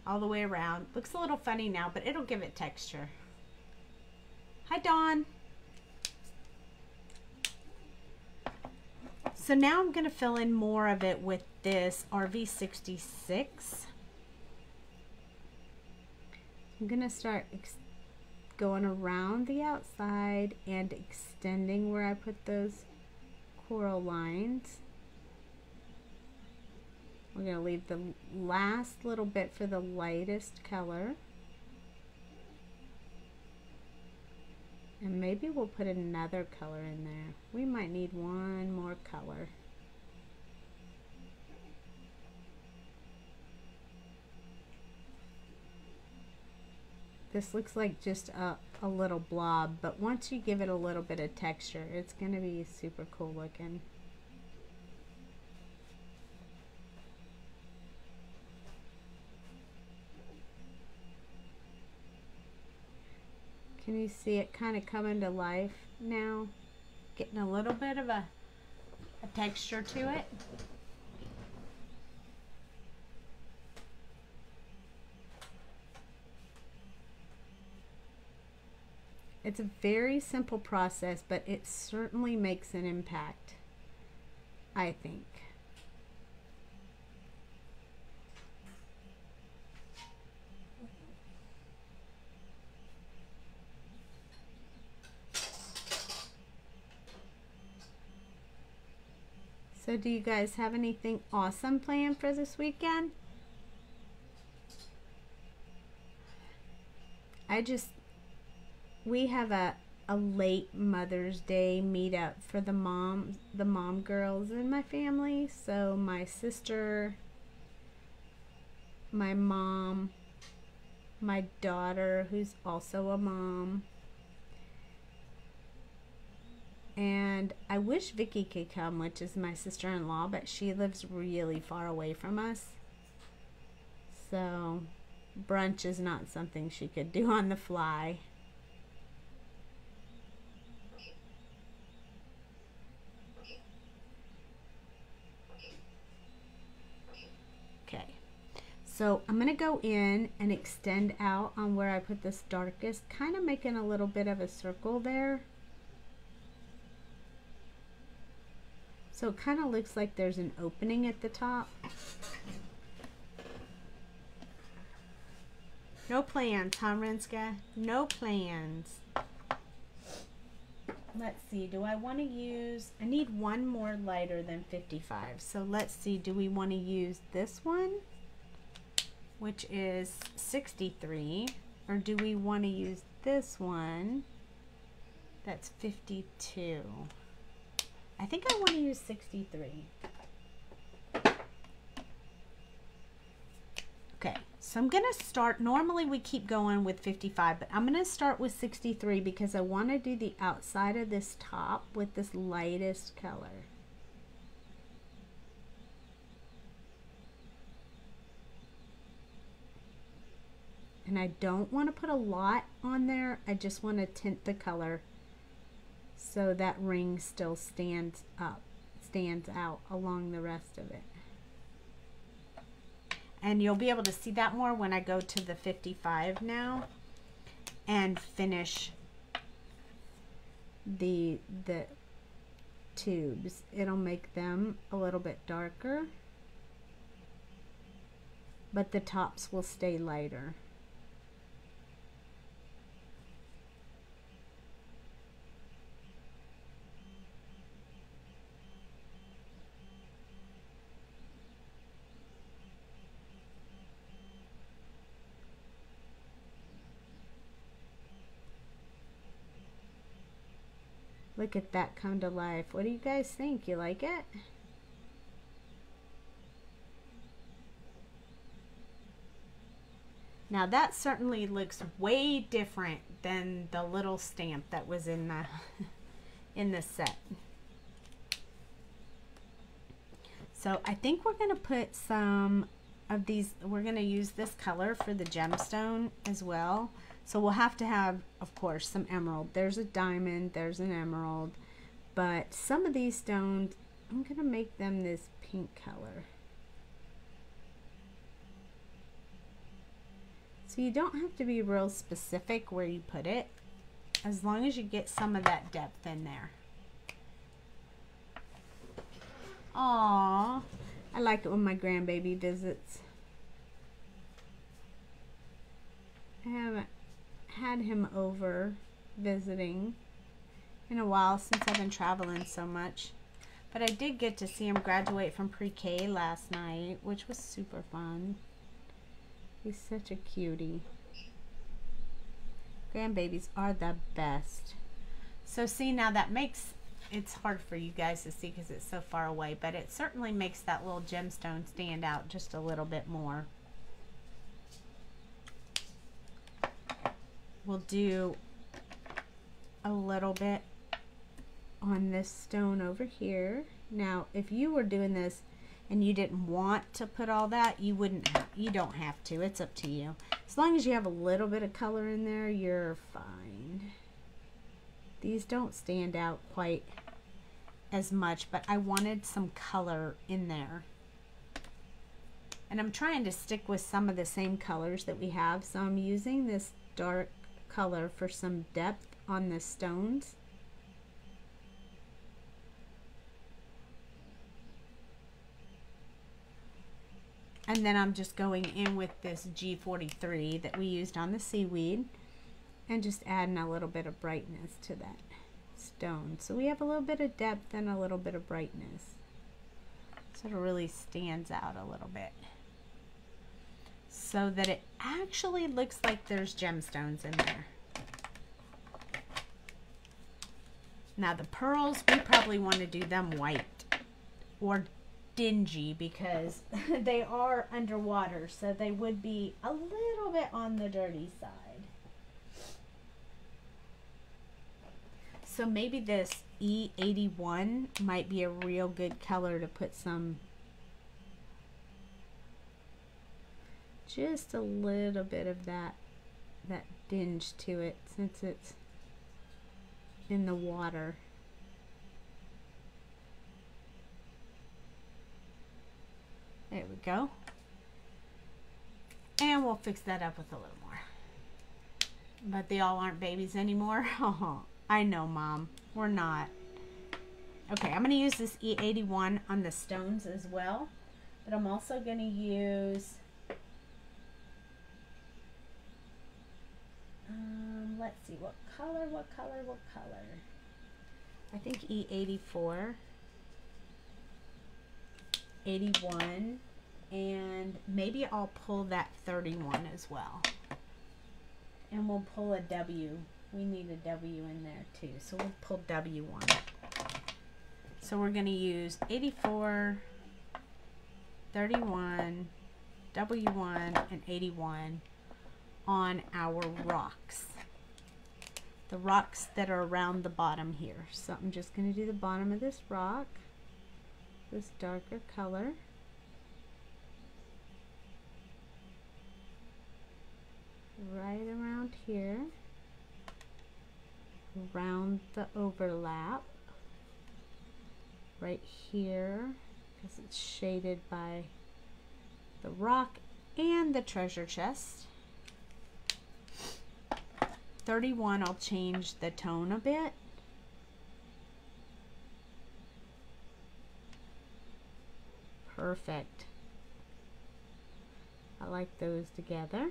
all the way around. Looks a little funny now, but it'll give it texture. Hi, Dawn. So now I'm going to fill in more of it with this RV66. I'm going to start going around the outside and extending where I put those coral lines. We're going to leave the last little bit for the lightest color. And maybe we'll put another color in there. We might need one more color. This looks like just a little blob, but once you give it a little bit of texture, it's going to be super cool looking. Can you see it kind of coming to life now? Getting a little bit of a texture to it. It's a very simple process, but it certainly makes an impact, I think. So do you guys have anything awesome planned for this weekend? We have a late Mother's Day meetup for the mom girls in my family. So my sister, my mom, my daughter, who's also a mom, and I wish Vicky could come, which is my sister-in-law, but she lives really far away from us. So brunch is not something she could do on the fly. So I'm going to go in and extend out on where I put this darkest, kind of making a little bit of a circle there. So it kind of looks like there's an opening at the top. No plans, huh, Rinska? No plans. Let's see, do I want to use, I need one more lighter than 55. So let's see, do we want to use this one, which is 63, or do we want to use this one that's 52? I think I want to use 63. Okay, so I'm going to start, normally we keep going with 55, but I'm going to start with 63 because I want to do the outside of this top with this lightest color. And I don't want to put a lot on there, I just want to tint the color so that ring still stands out along the rest of it. And you'll be able to see that more when I go to the 55 now and finish the tubes. It'll make them a little bit darker, but the tops will stay lighter. Look at that come to life. What do you guys think? You like it? Now that certainly looks way different than the little stamp that was in the in the set. So I think we're going to put some of these, we're going to use this color for the gemstone as well. So we'll have to have, of course, some emerald. There's a diamond, there's an emerald, but some of these stones, I'm going to make them this pink color. So you don't have to be real specific where you put it, as long as you get some of that depth in there. Aww, I like it when my grandbaby visits. I haven't had him over visiting in a while since I've been traveling so much, but I did get to see him graduate from pre-K last night, which was super fun. He's such a cutie. Grandbabies are the best. So see, now that makes, it's hard for you guys to see because it's so far away, but it certainly makes that little gemstone stand out just a little bit more. We'll do a little bit on this stone over here. Now, if you were doing this and you didn't want to put all that, you wouldn't have, you don't have to. It's up to you. As long as you have a little bit of color in there, you're fine. These don't stand out quite as much, but I wanted some color in there. And I'm trying to stick with some of the same colors that we have, so I'm using this dark color for some depth on the stones. And then I'm just going in with this G43 that we used on the seaweed and just adding a little bit of brightness to that stone. So we have a little bit of depth and a little bit of brightness. So it really stands out a little bit, so that it actually looks like there's gemstones in there. Now the pearls, we probably want to do them white or dingy because they are underwater, so they would be a little bit on the dirty side. So maybe this E81 might be a real good color to put some, just a little bit of that dinge to it, since it's in the water. There we go. And we'll fix that up with a little more. But they all aren't babies anymore. Oh, I know, Mom. We're not. Okay, I'm going to use this E81 on the stones as well. But I'm also going to use... let's see, what color? I think E84, 81, and maybe I'll pull that 31 as well. And we'll pull a W. We need a W in there too, so we'll pull W1. So we're going to use 84, 31, W1, and 81 on our rocks. The rocks that are around the bottom here. So I'm just going to do the bottom of this rock, this darker color. Right around here, around the overlap, right here, because it's shaded by the rock and the treasure chest. 31, I'll change the tone a bit. Perfect. I like those together.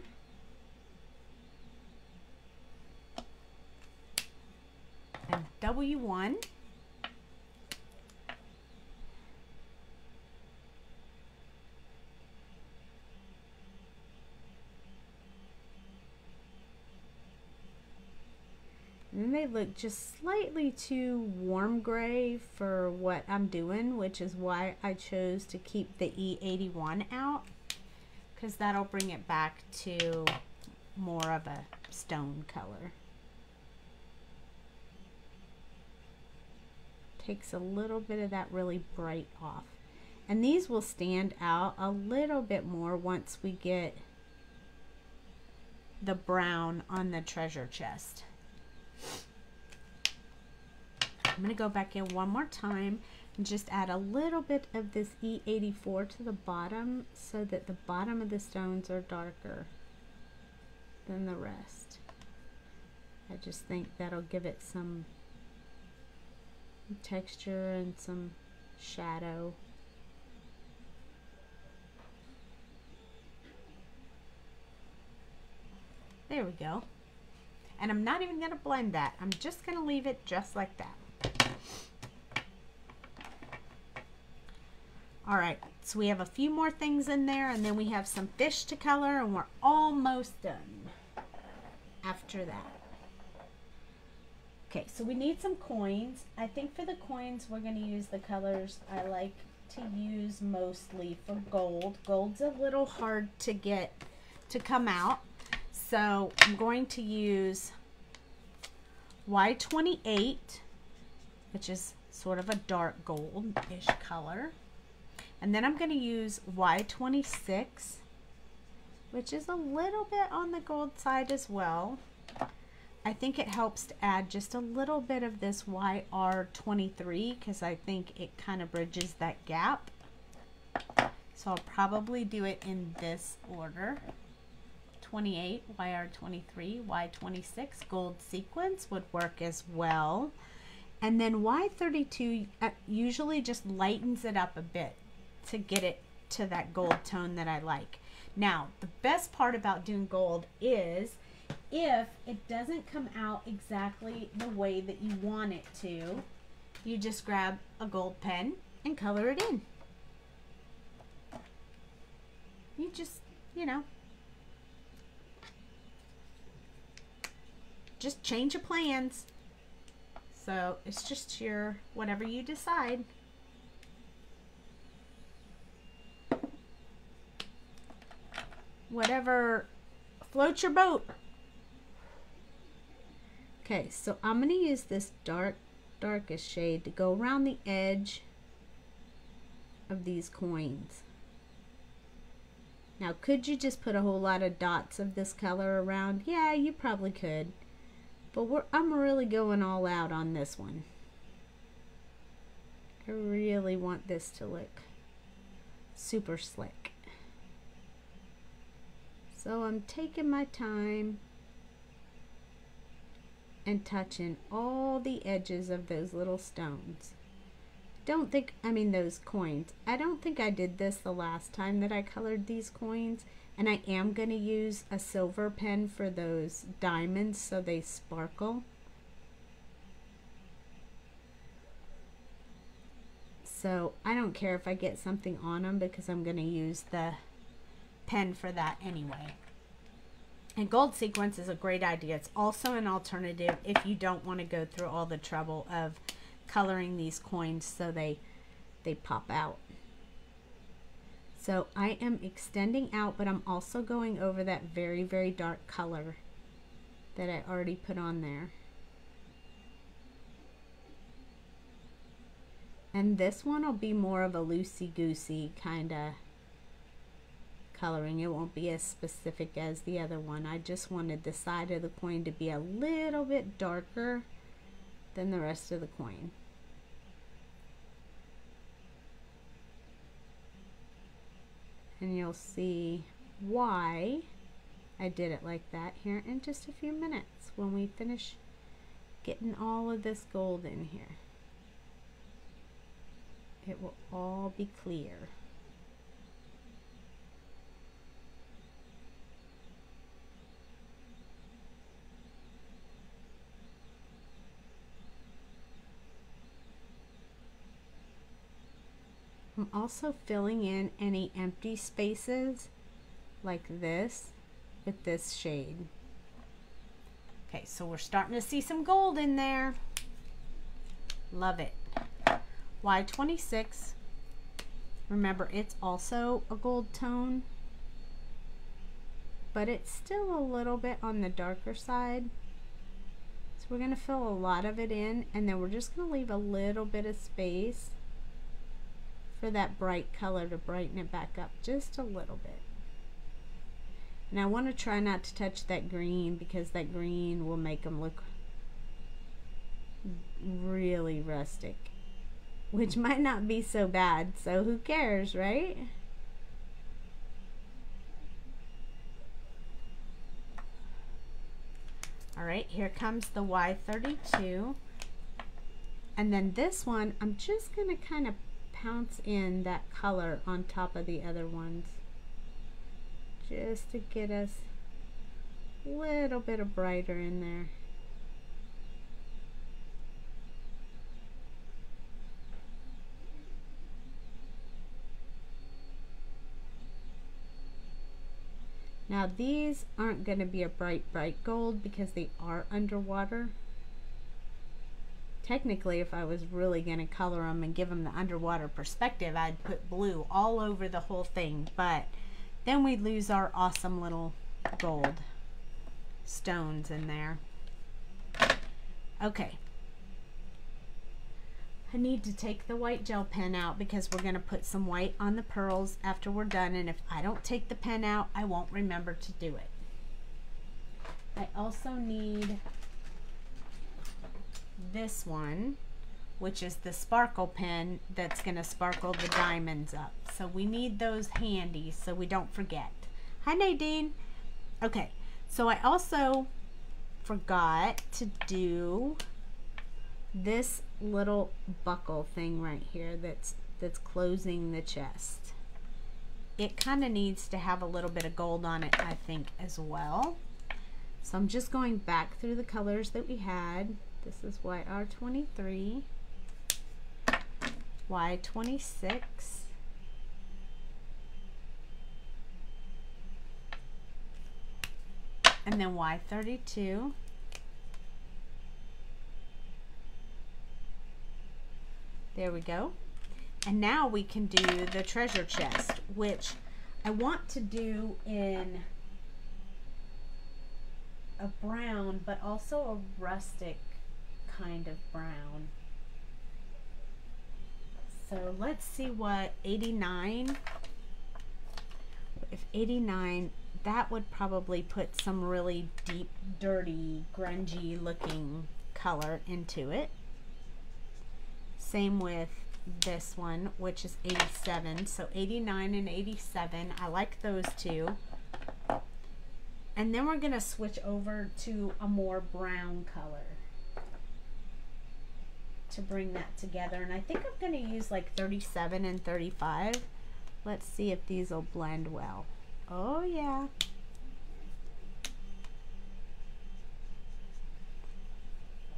And W1. And then they look just slightly too warm gray for what I'm doing, which is why I chose to keep the E81 out, because that'll bring it back to more of a stone color. Takes a little bit of that really bright off. And these will stand out a little bit more once we get the brown on the treasure chest. I'm going to go back in one more time and just add a little bit of this E84 to the bottom so that the bottom of the stones are darker than the rest. I just think that'll give it some texture and some shadow. There we go. And I'm not even going to blend that. I'm just going to leave it just like that. Alright, so we have a few more things in there, and then we have some fish to color, and we're almost done after that. Okay, so we need some coins. I think for the coins, we're going to use the colors I like to use mostly for gold. Gold's a little hard to get to come out. So I'm going to use Y28, which is sort of a dark gold-ish color. And then I'm going to use Y26, which is a little bit on the gold side as well. I think it helps to add just a little bit of this YR23 because I think it kind of bridges that gap. So I'll probably do it in this order. 28, YR23, Y26, gold sequence would work as well. And then Y32 usually just lightens it up a bit to get it to that gold tone that I like. Now, the best part about doing gold is if it doesn't come out exactly the way that you want it to, you just grab a gold pen and color it in. You just, you know, just change your plans. So it's just your, whatever you decide. Whatever floats your boat. Okay, so I'm going to use this darkest shade to go around the edge of these coins. Now, could you just put a whole lot of dots of this color around? Yeah, you probably could. But I'm really going all out on this one. I really want this to look super slick. So I'm taking my time and touching all the edges of those little stones. Those coins. I don't think I did this the last time that I colored these coins, and I am going to use a silver pen for those diamonds so they sparkle. So I don't care if I get something on them because I'm going to use the pen for that anyway. And gold sequence is a great idea. It's also an alternative if you don't want to go through all the trouble of coloring these coins so they pop out. So I am extending out, but I'm also going over that very, very dark color that I already put on there. And this one will be more of a loosey-goosey kind of coloring. It won't be as specific as the other one. I just wanted the side of the coin to be a little bit darker than the rest of the coin. And you'll see why I did it like that here in just a few minutes when we finish getting all of this gold in here. It will all be clear. I'm also filling in any empty spaces like this with this shade. Okay, so we're starting to see some gold in there. Love it. Y26. Remember, it's also a gold tone, but it's still a little bit on the darker side. So we're going to fill a lot of it in, and then we're just going to leave a little bit of space for that bright color to brighten it back up just a little bit. And I want to try not to touch that green because that green will make them look really rustic, which might not be so bad, so who cares, right? All right, here comes the Y32. And then this one, I'm just going to kind of pounce in that color on top of the other ones just to get us a little bit of brighter in there. Now these aren't going to be a bright gold because they are underwater. Technically, if I was really going to color them and give them the underwater perspective, I'd put blue all over the whole thing, but then we'd lose our awesome little gold stones in there. Okay. I need to take the white gel pen out because we're going to put some white on the pearls after we're done, and if I don't take the pen out, I won't remember to do it. I also need this one, which is the sparkle pen that's going to sparkle the diamonds up. So we need those handy so we don't forget. Hi Nadine. Okay, so I also forgot to do this little buckle thing right here that's closing the chest. It kind of needs to have a little bit of gold on it, I think, as well. So I'm just going back through the colors that we had. This is YR23, Y26, and then Y32. There we go. And now we can do the treasure chest, which I want to do in a brown, but also a rustic kind of brown. So let's see what 89, if 89, that would probably put some really deep, dirty, grungy looking color into it. Same with this one, which is 87. So 89 and 87, I like those two. And then we're going to switch over to a more brown color to bring that together. And I think I'm going to use like 37 and 35. Let's see if these will blend well. Oh yeah.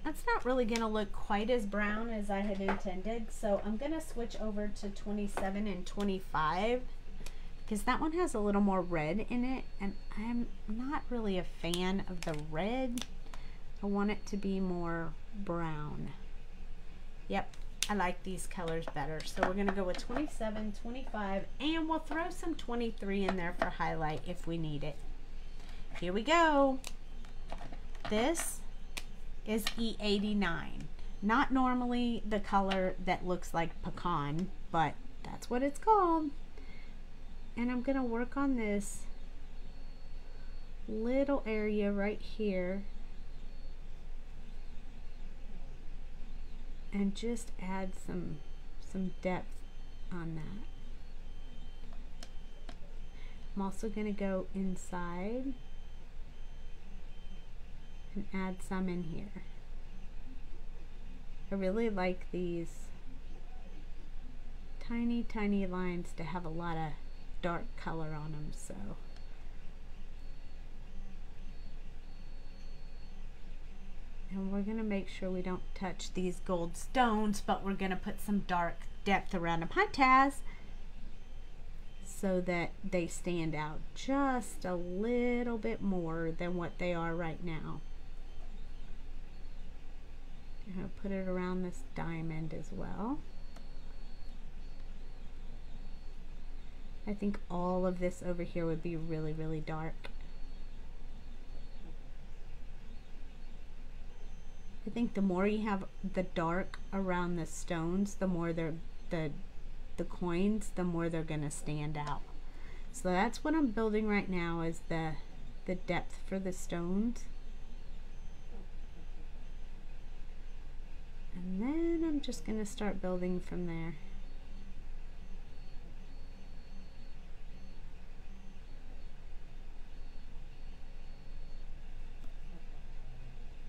That's not really going to look quite as brown as I had intended. So I'm going to switch over to 27 and 25 because that one has a little more red in it. And I'm not really a fan of the red. I want it to be more brown. Yep, I like these colors better. So we're going to go with 27, 25, and we'll throw some 23 in there for highlight if we need it. Here we go. This is E89. Not normally the color that looks like pecan, but that's what it's called. And I'm going to work on this little area right here and just add some depth on that. I'm also going to go inside and add some in here. I really like these tiny lines to have a lot of dark color on them. So and we're going to make sure we don't touch these gold stones, but we're going to put some dark depth around them. Hi, Taz. So that they stand out just a little bit more than what they are right now. I'm going to put it around this diamond as well. I think all of this over here would be really dark. I think the more you have the dark around the stones, the more the coins, the more they're gonna stand out. So that's what I'm building right now, is the depth for the stones. And then I'm just gonna start building from there.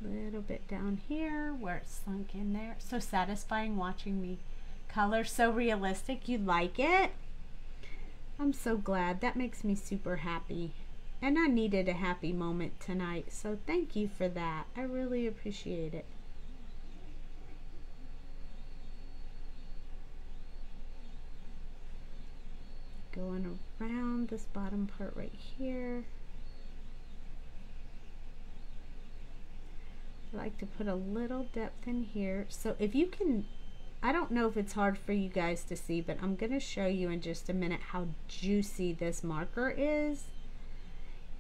Little bit down here where it's sunk in there. So satisfying watching me color. So realistic. You like it? I'm so glad. That makes me super happy. And I needed a happy moment tonight. So thank you for that. I really appreciate it. Going around this bottom part right here. I like to put a little depth in here. So if you can, I don't know if it's hard for you guys to see, but I'm going to show you in just a minute how juicy this marker is.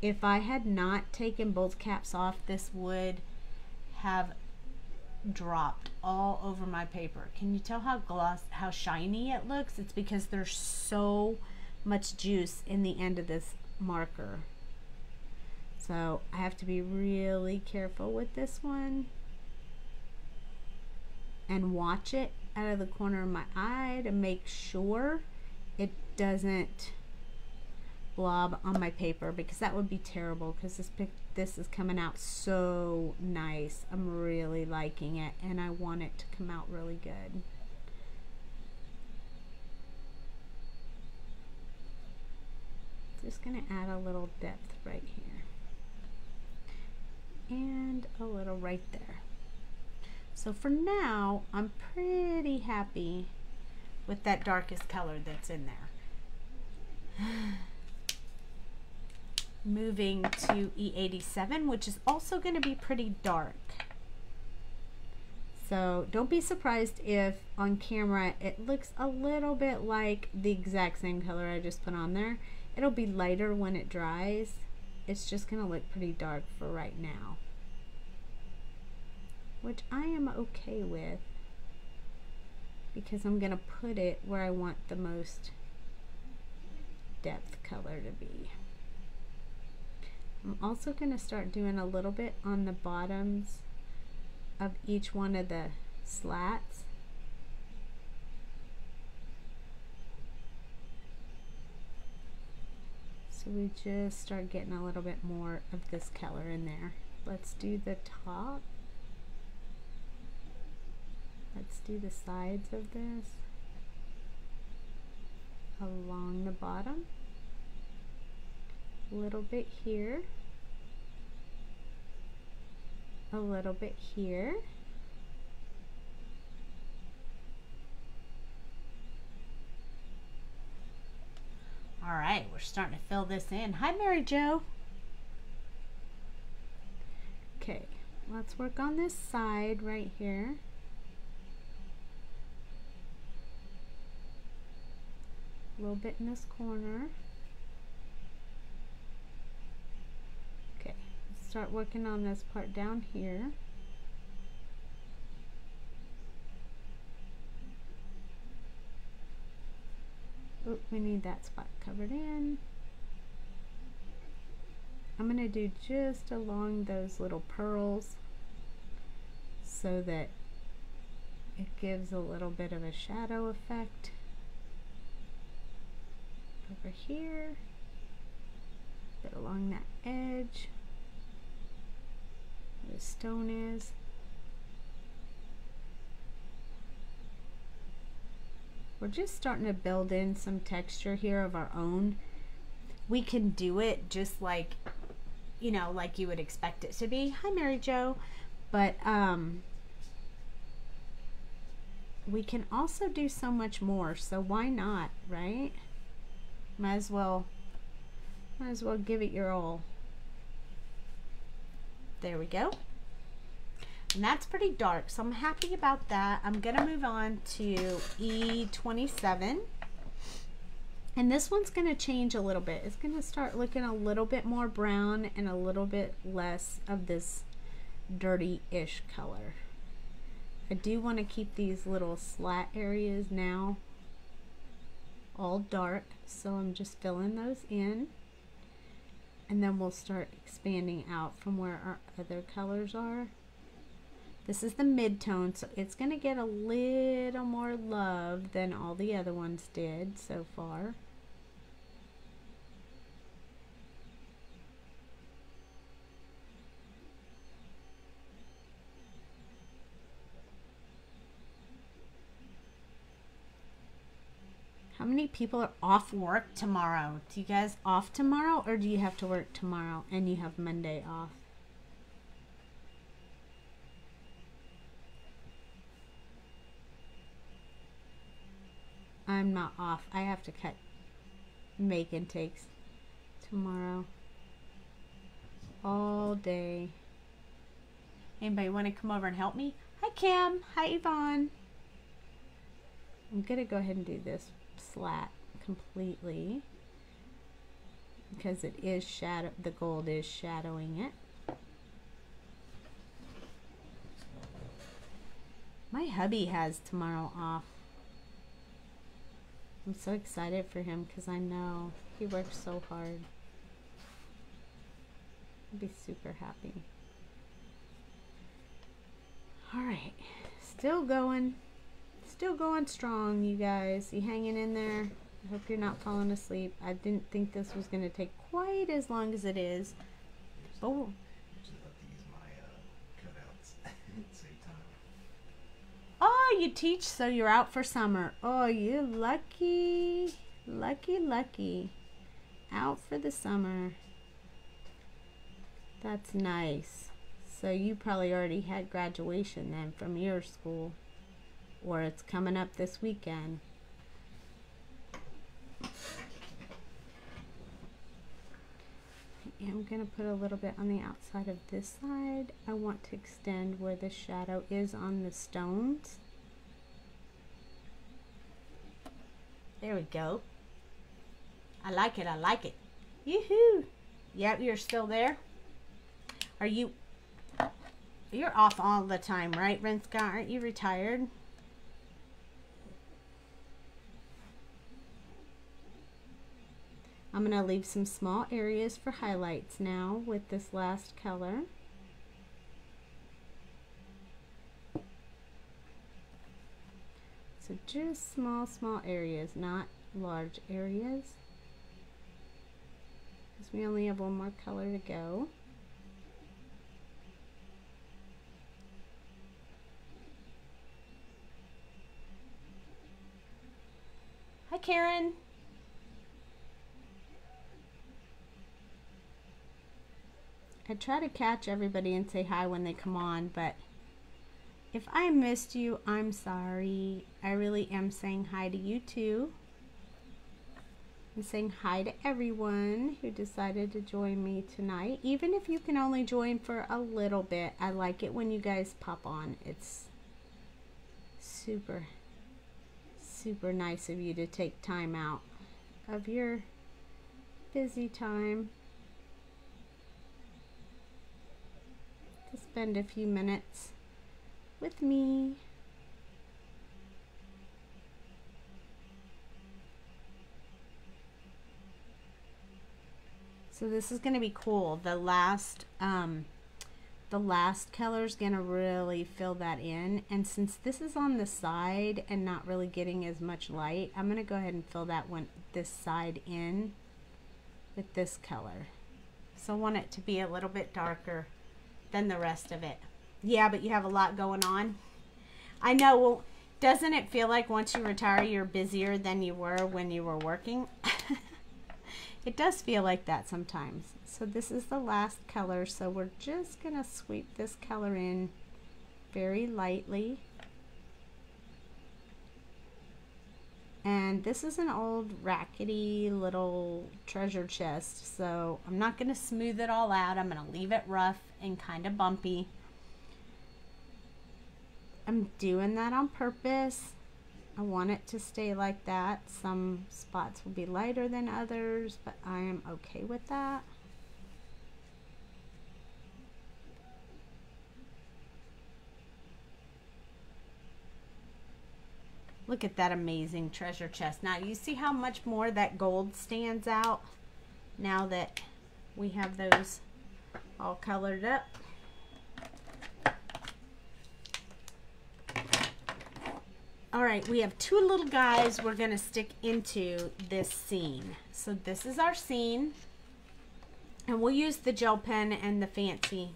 If I had not taken both caps off, this would have dropped all over my paper. Can you tell how shiny it looks? It's because there's so much juice in the end of this marker. So I have to be really careful with this one and watch it out of the corner of my eye to make sure it doesn't blob on my paper, because that would be terrible, because this is coming out so nice. I'm really liking it and I want it to come out really good. Just going to add a little depth right here. And a little right there. So for now, I'm pretty happy with that darkest color that's in there. Moving to E87, which is also going to be pretty dark. So don't be surprised if on camera it looks a little bit like the exact same color I just put on there. It'll be lighter when it dries. It's just going to look pretty dark for right now, which I am okay with, because I'm going to put it where I want the most depth color to be. I'm also going to start doing a little bit on the bottoms of each one of the slats. So So we just start getting a little bit more of this color in there. Let's do the top. Let's do the sides of this. Along the bottom. A little bit here. A little bit here. All right, we're starting to fill this in. Hi, Mary Jo. Okay, let's work on this side right here. A little bit in this corner. Okay, let's start working on this part down here. Oh, we need that spot covered in. I'm going to do just along those little pearls so that it gives a little bit of a shadow effect. Over here, bit along that edge where the stone is. We're just starting to build in some texture here of our own. We can do it just like, you know, like you would expect it to be. Hi, Mary Jo. But we can also do so much more, so why not, right? Might as well give it your all. There we go. And that's pretty dark, so I'm happy about that. I'm gonna move on to E27. And this one's gonna change a little bit. It's gonna start looking a little bit more brown and a little bit less of this dirty-ish color. I do want to keep these little slat areas now all dark, so I'm just filling those in, and then we'll start expanding out from where our other colors are. This is the mid-tone, so it's going to get a little more love than all the other ones did so far. How many people are off work tomorrow? Do you guys off tomorrow, or do you have to work tomorrow and you have Monday off? I'm not off. I have to cut make intakes tomorrow all day. Anybody want to come over and help me? Hi, Kim. Hi, Yvonne. I'm going to go ahead and do this slat completely because it is the gold is shadowing it. My hubby has tomorrow off. I'm so excited for him because I know he works so hard. I'll be super happy. All right, still going strong, you guys. You hanging in there? I hope you're not falling asleep. I didn't think this was going to take quite as long as it is. Oh. Oh, you teach, so you're out for summer. Oh, you lucky. Lucky, lucky. Out for the summer. That's nice. So you probably already had graduation then from your school. Or it's coming up this weekend. I'm going to put a little bit on the outside of this side. I want to extend where the shadow is on the stones. There we go. I like it. I like it. Yoo-hoo. Yep, you're still there. Are you... You're off all the time, right, Renska? Aren't you retired? I'm going to leave some small areas for highlights now with this last color. So just small areas, not large areas. because we only have one more color to go. Hi, Karen. I try to catch everybody and say hi when they come on, but if I missed you, I'm sorry. I really am saying hi to you too. I'm saying hi to everyone who decided to join me tonight. Even if you can only join for a little bit, I like it when you guys pop on. It's super, super nice of you to take time out of your busy time to spend a few minutes with me. So this is going to be cool. The last color is going to really fill that in, and since this is on the side and not really getting as much light, I'm going to go ahead and fill that one, this side in with this color. So I want it to be a little bit darker than the rest of it. Yeah, but you have a lot going on. I know. Well, doesn't it feel like once you retire, you're busier than you were when you were working? It does feel like that sometimes. So this is the last color, so we're just gonna sweep this color in very lightly. And this is an old rackety little treasure chest, so I'm not gonna smooth it all out. I'm gonna leave it rough and kind of bumpy. I'm doing that on purpose. I want it to stay like that. Some spots will be lighter than others, but I am okay with that. Look at that amazing treasure chest. Now you see how much more that gold stands out now that we have those all colored up. All right, we have two little guys we're gonna stick into this scene. So this is our scene, and we'll use the gel pen and the fancy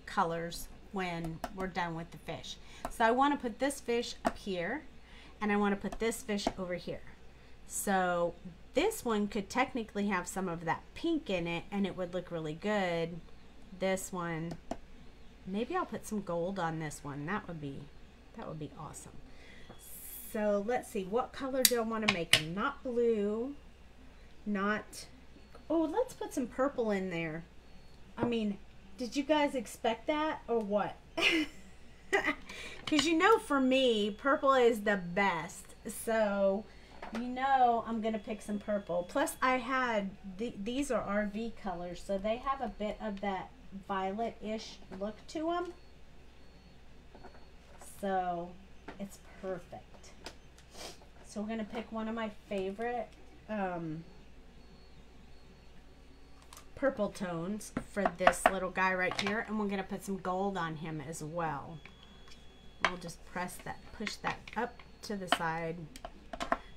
colors when we're done with the fish. So I want to put this fish up here, and I want to put this fish over here. So this one could technically have some of that pink in it, and it would look really good. This one, maybe I'll put some gold on this one. That would be awesome. So let's see, what color do I want to make them? Not blue, not, oh, let's put some purple in there. I mean, did you guys expect that or what? Because you know, for me, purple is the best. So, you know, I'm going to pick some purple. Plus, I had, these are RV colors, so they have a bit of that violet-ish look to them. So, it's perfect. So we're going to pick one of my favorite purple tones for this little guy right here, and we're going to put some gold on him as well. We'll just press that, push that up to the side.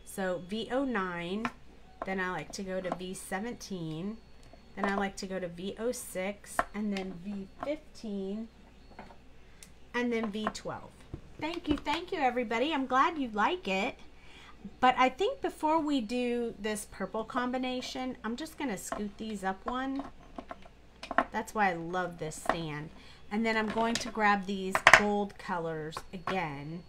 So V09, then I like to go to V17, then I like to go to V06, and then V15, and then V12. Thank you everybody. I'm glad you like it. But I think before we do this purple combination, I'm just going to scoot these up one. That's why I love this stand. And then I'm going to grab these gold colors again.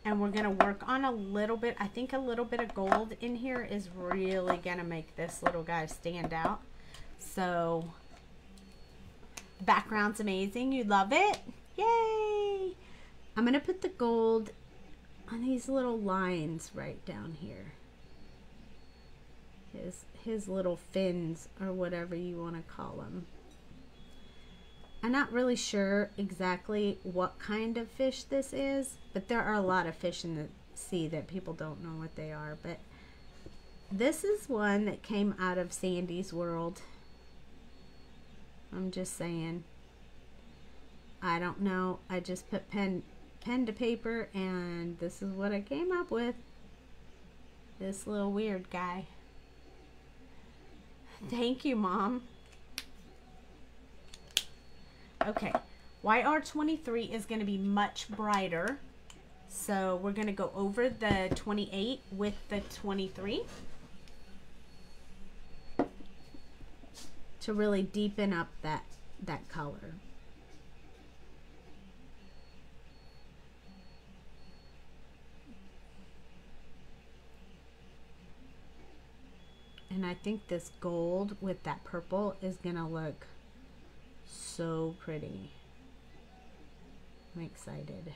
And we're going to work on a little bit. I think a little bit of gold in here is really going to make this little guy stand out. So, background's amazing. You love it? Yay! I'm going to put the gold on these little lines right down here. His little fins, or whatever you want to call them. I'm not really sure exactly what kind of fish this is, but there are a lot of fish in the sea that people don't know what they are. But this is one that came out of Sandy's world. I'm just saying. I don't know. I just put pen to paper, and this is what I came up with. This little weird guy. Thank you, Mom. Okay, YR23 is going to be much brighter. So we're going to go over the 28 with the 23 to really deepen up that color. And I think this gold with that purple is going to look so pretty. I'm excited.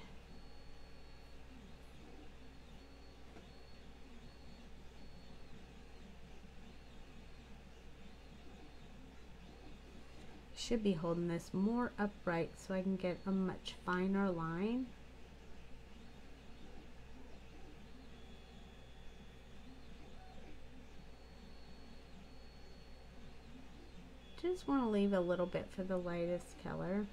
Should be holding this more upright so I can get a much finer line. Just want to leave a little bit for the lightest color.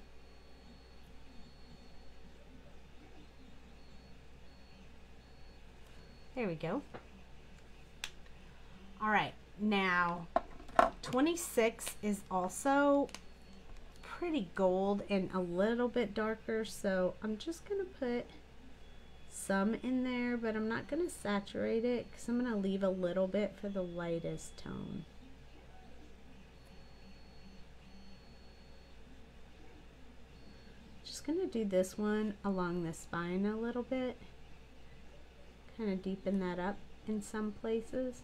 There we go. All right, now 26 is also pretty gold and a little bit darker, so I'm just gonna put some in there, but I'm not gonna saturate it because I'm gonna leave a little bit for the lightest tone. Just gonna do this one along the spine a little bit, kind of deepen that up in some places,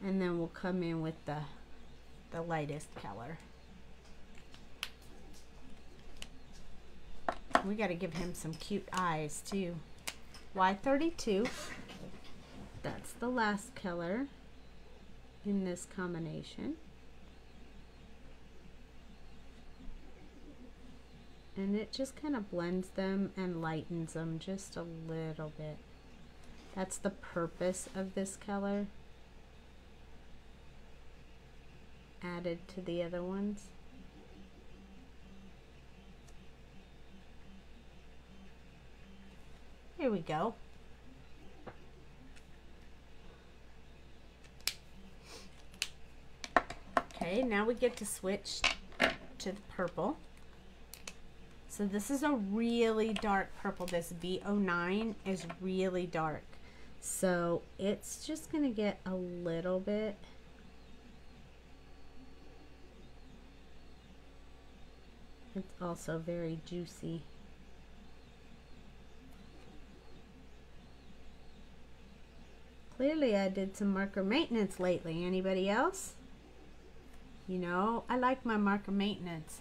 and then we'll come in with the lightest color. We got to give him some cute eyes too. Y32, that's the last color in this combination. And it just kind of blends them and lightens them just a little bit. That's the purpose of this color added to the other ones. Here we go. Okay, now we get to switch to the purple. So this is a really dark purple. This V09 is really dark. So it's just going to get a little bit. It's also very juicy. Clearly I did some marker maintenance lately. Anybody else? You know, I like my marker maintenance.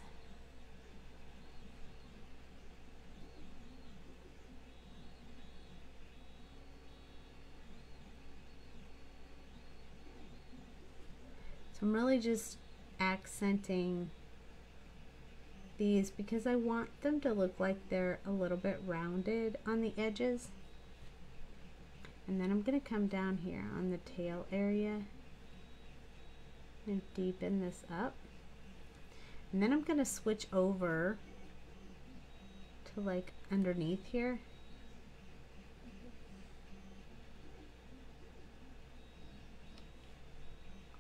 So I'm really just accenting these because I want them to look like they're a little bit rounded on the edges. And then I'm going to come down here on the tail area and deepen this up. And then I'm going to switch over to like underneath here.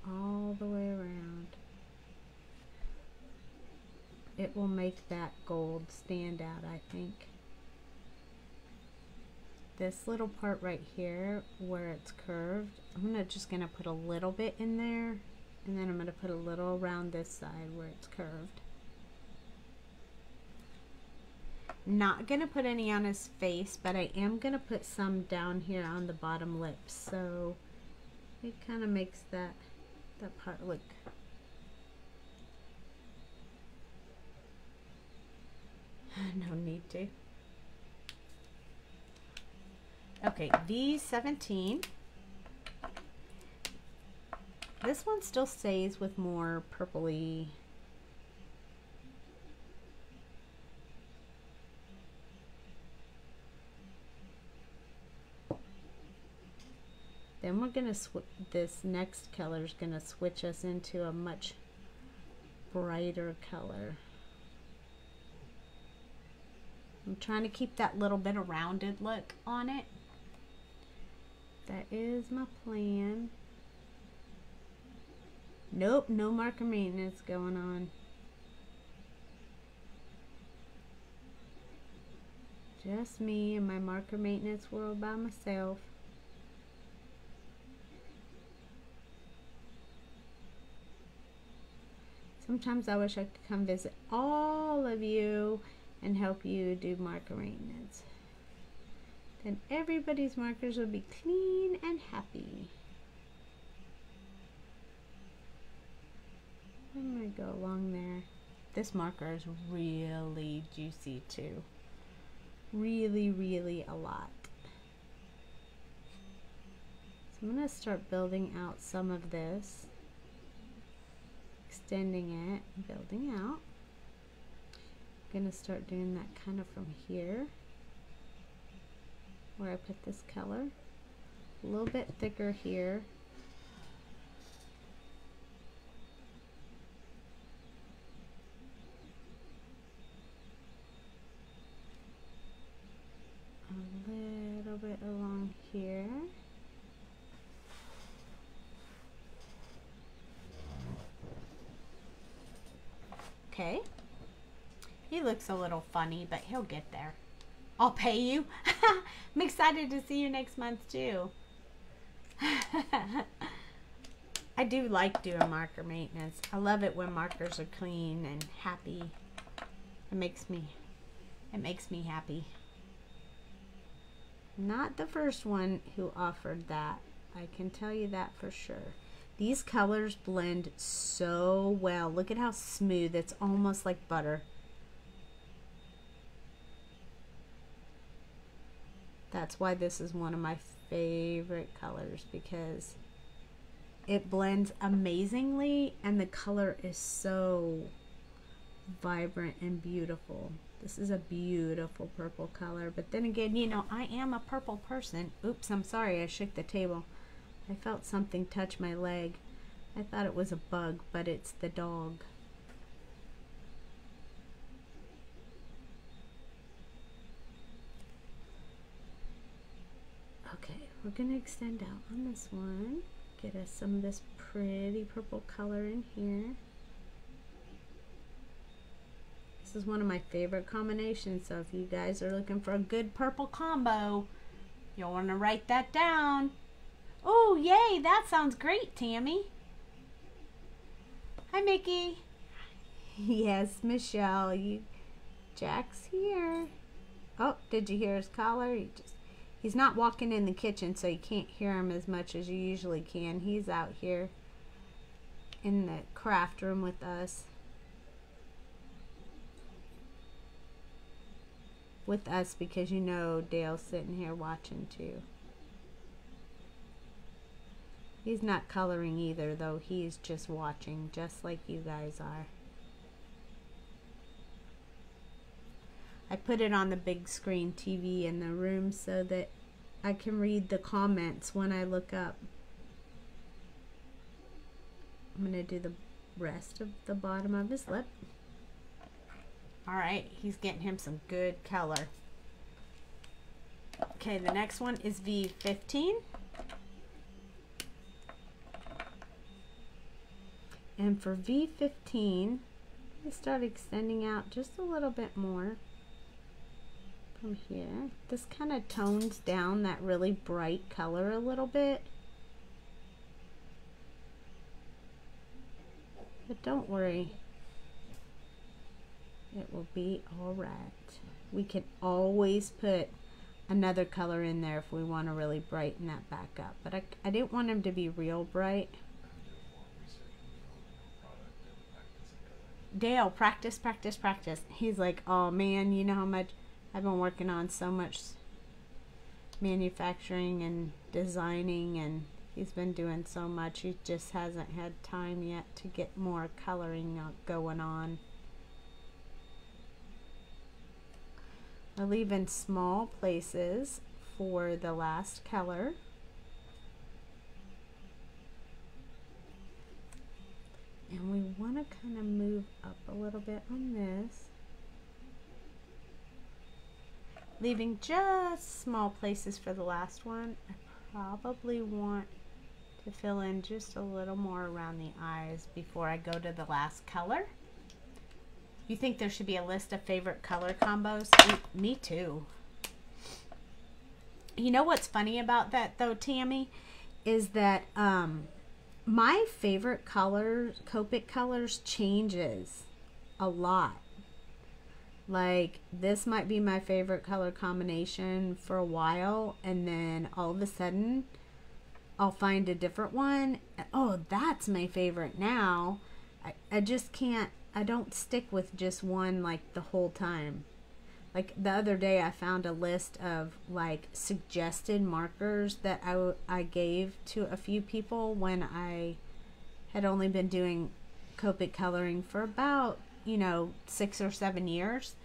All the way around. It will make that gold stand out, I think. This little part right here where it's curved, I'm just gonna put a little bit in there, and then I'm gonna put a little around this side where it's curved. Not gonna put any on his face, but I am gonna put some down here on the bottom lip, so it kind of makes that part look no need to. Okay, V17. This one still stays with more purpley. Then we're gonna this next color is gonna switch us into a much brighter color. I'm trying to keep that little bit of rounded look on it. That is my plan. Nope, no marker maintenance going on. Just me and my marker maintenance world by myself. Sometimes I wish I could come visit all of you and help you do marker maintenance. Then everybody's markers would be clean and happy. I'm going to go along there. This marker is really juicy too. Really a lot. So I'm going to start building out some of this. Extending it, building out. I'm going to start doing that kind of from here, where I put this color. A little bit thicker here. A little bit along here. Okay. He looks a little funny, but he'll get there. I'll pay you. I'm excited to see you next month too. I do like doing marker maintenance. I love it when markers are clean and happy. It makes me happy. Not the first one who offered that. I can tell you that for sure. These colors blend so well. Look at how smooth. It's almost like butter. That's why this is one of my favorite colors, because it blends amazingly and the color is so vibrant and beautiful. This is a beautiful purple color, but then again, you know, I am a purple person. Oops, I'm sorry, I shook the table. I felt something touch my leg. I thought it was a bug, but it's the dog. Okay, we're gonna extend out on this one. Get us some of this pretty purple color in here. This is one of my favorite combinations, so if you guys are looking for a good purple combo, you'll want to write that down. Oh, yay, that sounds great, Tammy. Hi, Mickey. Yes, Michelle, Jack's here. Oh, did you hear his collar? He's not walking in the kitchen, so you can't hear him as much as you usually can. He's out here in the craft room with us. Because you know Dale's sitting here watching too. He's not coloring either, though. He's just watching, just like you guys are. I put it on the big screen TV in the room so that I can read the comments when I look up. I'm going to do the rest of the bottom of his lip. Alright, he's getting him some good color. Okay, the next one is V15. And for V15, I start extending out just a little bit more from here. This kind of tones down that really bright color a little bit. But don't worry. It will be all right. We can always put another color in there if we want to really brighten that back up. But I didn't want him to be real bright. Dale, practice, practice, practice. He's like, oh man, you know how much I've been working on so much manufacturing and designing, and he's been doing so much. He just hasn't had time yet to get more coloring going on. I'll leave in small places for the last color. And we want to kind of move up a little bit on this. Leaving just small places for the last one. I probably want to fill in just a little more around the eyes before I go to the last color. You think there should be a list of favorite color combos? Me too. You know what's funny about that though, Tammy, is that my favorite colors, Copic colors, changes a lot. Like this might be my favorite color combination for a while, and then all of a sudden I'll find a different one. Oh, that's my favorite now. I just can't, I don't stick with just one like the whole time. Like the other day I found a list of like suggested markers that I gave to a few people when I had only been doing Copic coloring for about, you know, 6 or 7 years.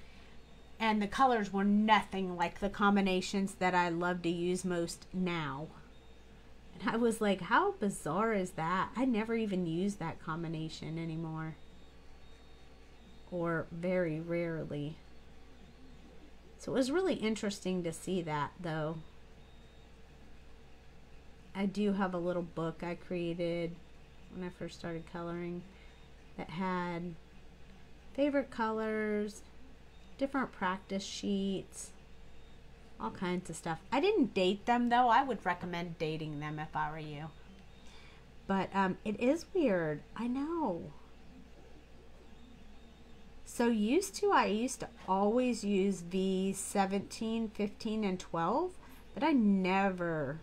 And the colors were nothing like the combinations that I love to use most now. And I was like, how bizarre is that? I never even use that combination anymore. Or very rarely. So it was really interesting to see that though. I do have a little book I created when I first started coloring that had favorite colors, different practice sheets, all kinds of stuff. I didn't date them though. I would recommend dating them if I were you. But it is weird. I know. So I used to always use V17, 15, and 12, but I never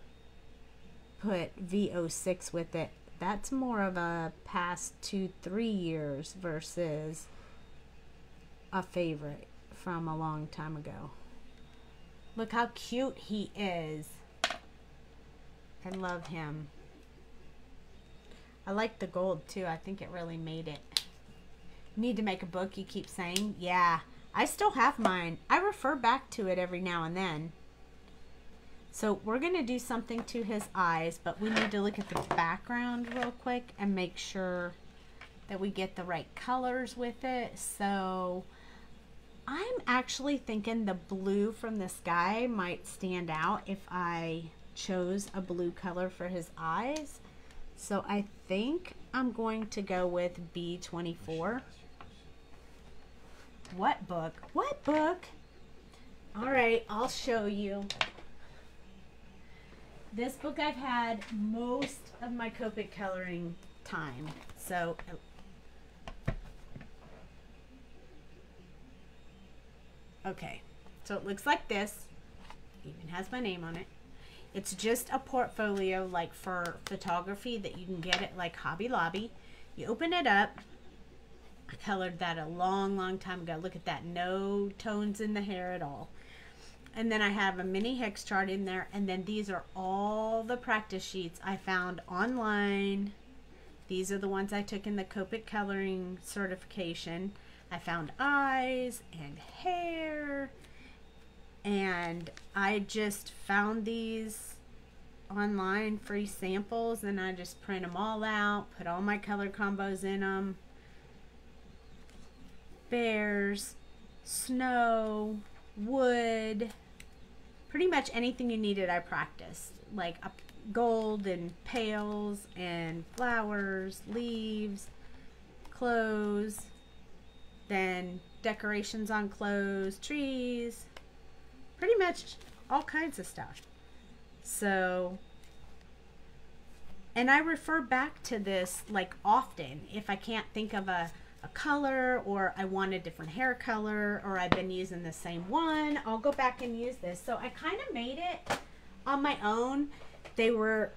put V06 with it. That's more of a past 2-3 years versus a favorite from a long time ago. Look how cute he is. I love him. I like the gold too. I think it really made it. Need to make a book, you keep saying? Yeah, I still have mine. I refer back to it every now and then. So we're going to do something to his eyes, but we need to look at the background real quick and make sure that we get the right colors with it. So I'm actually thinking the blue from the sky might stand out if I chose a blue color for his eyes. So I think I'm going to go with B24. What book? What book? All right, I'll show you. This book I've had most of my Copic coloring time. So, okay. So it looks like this. Even has my name on it. It's just a portfolio like for photography that you can get at like Hobby Lobby. You open it up. I colored that a long time ago. Look at that. No tones in the hair at all. And then I have a mini hex chart in there. And then these are all the practice sheets I found online. These are the ones I took in the Copic coloring certification. I found eyes and hair. And I just found these online free samples. And I just print them all out. Put all my color combos in them. Bears, snow, wood, pretty much anything you needed I practiced, like gold and pails and flowers, leaves, clothes, then decorations on clothes, trees, pretty much all kinds of stuff. So, and I refer back to this like often if I can't think of a color, or I want a different hair color, or I've been using the same one, I'll go back and use this. So I kind of made it on my own. They were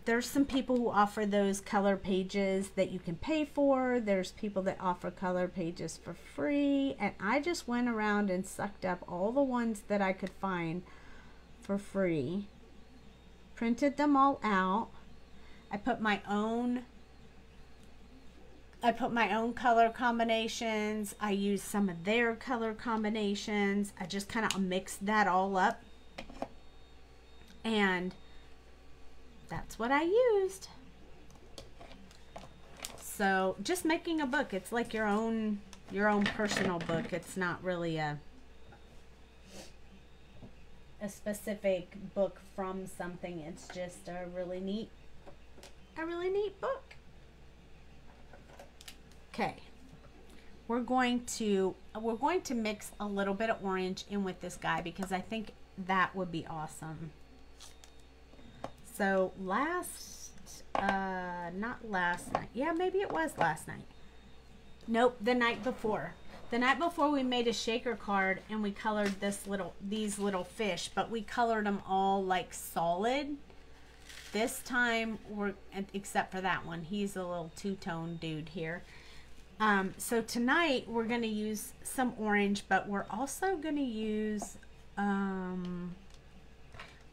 there's some people who offer those color pages that you can pay for. There's people that offer color pages for free, and I just went around and sucked up all the ones that I could find for free, printed them all out. I put my own color combinations. I used some of their color combinations. I just kind of mixed that all up. And that's what I used. So just making a book. It's like your own personal book. It's not really a specific book from something. It's just a really neat a really neat book. Okay. We're going to mix a little bit of orange in with this guy because I think that would be awesome. So not last night. Yeah, maybe it was last night. Nope, the night before. The night before we made a shaker card and we colored these little fish, but we colored them all like solid. This time except for that one. He's a little two-tone dude here. So tonight we're going to use some orange, but we're also going to use,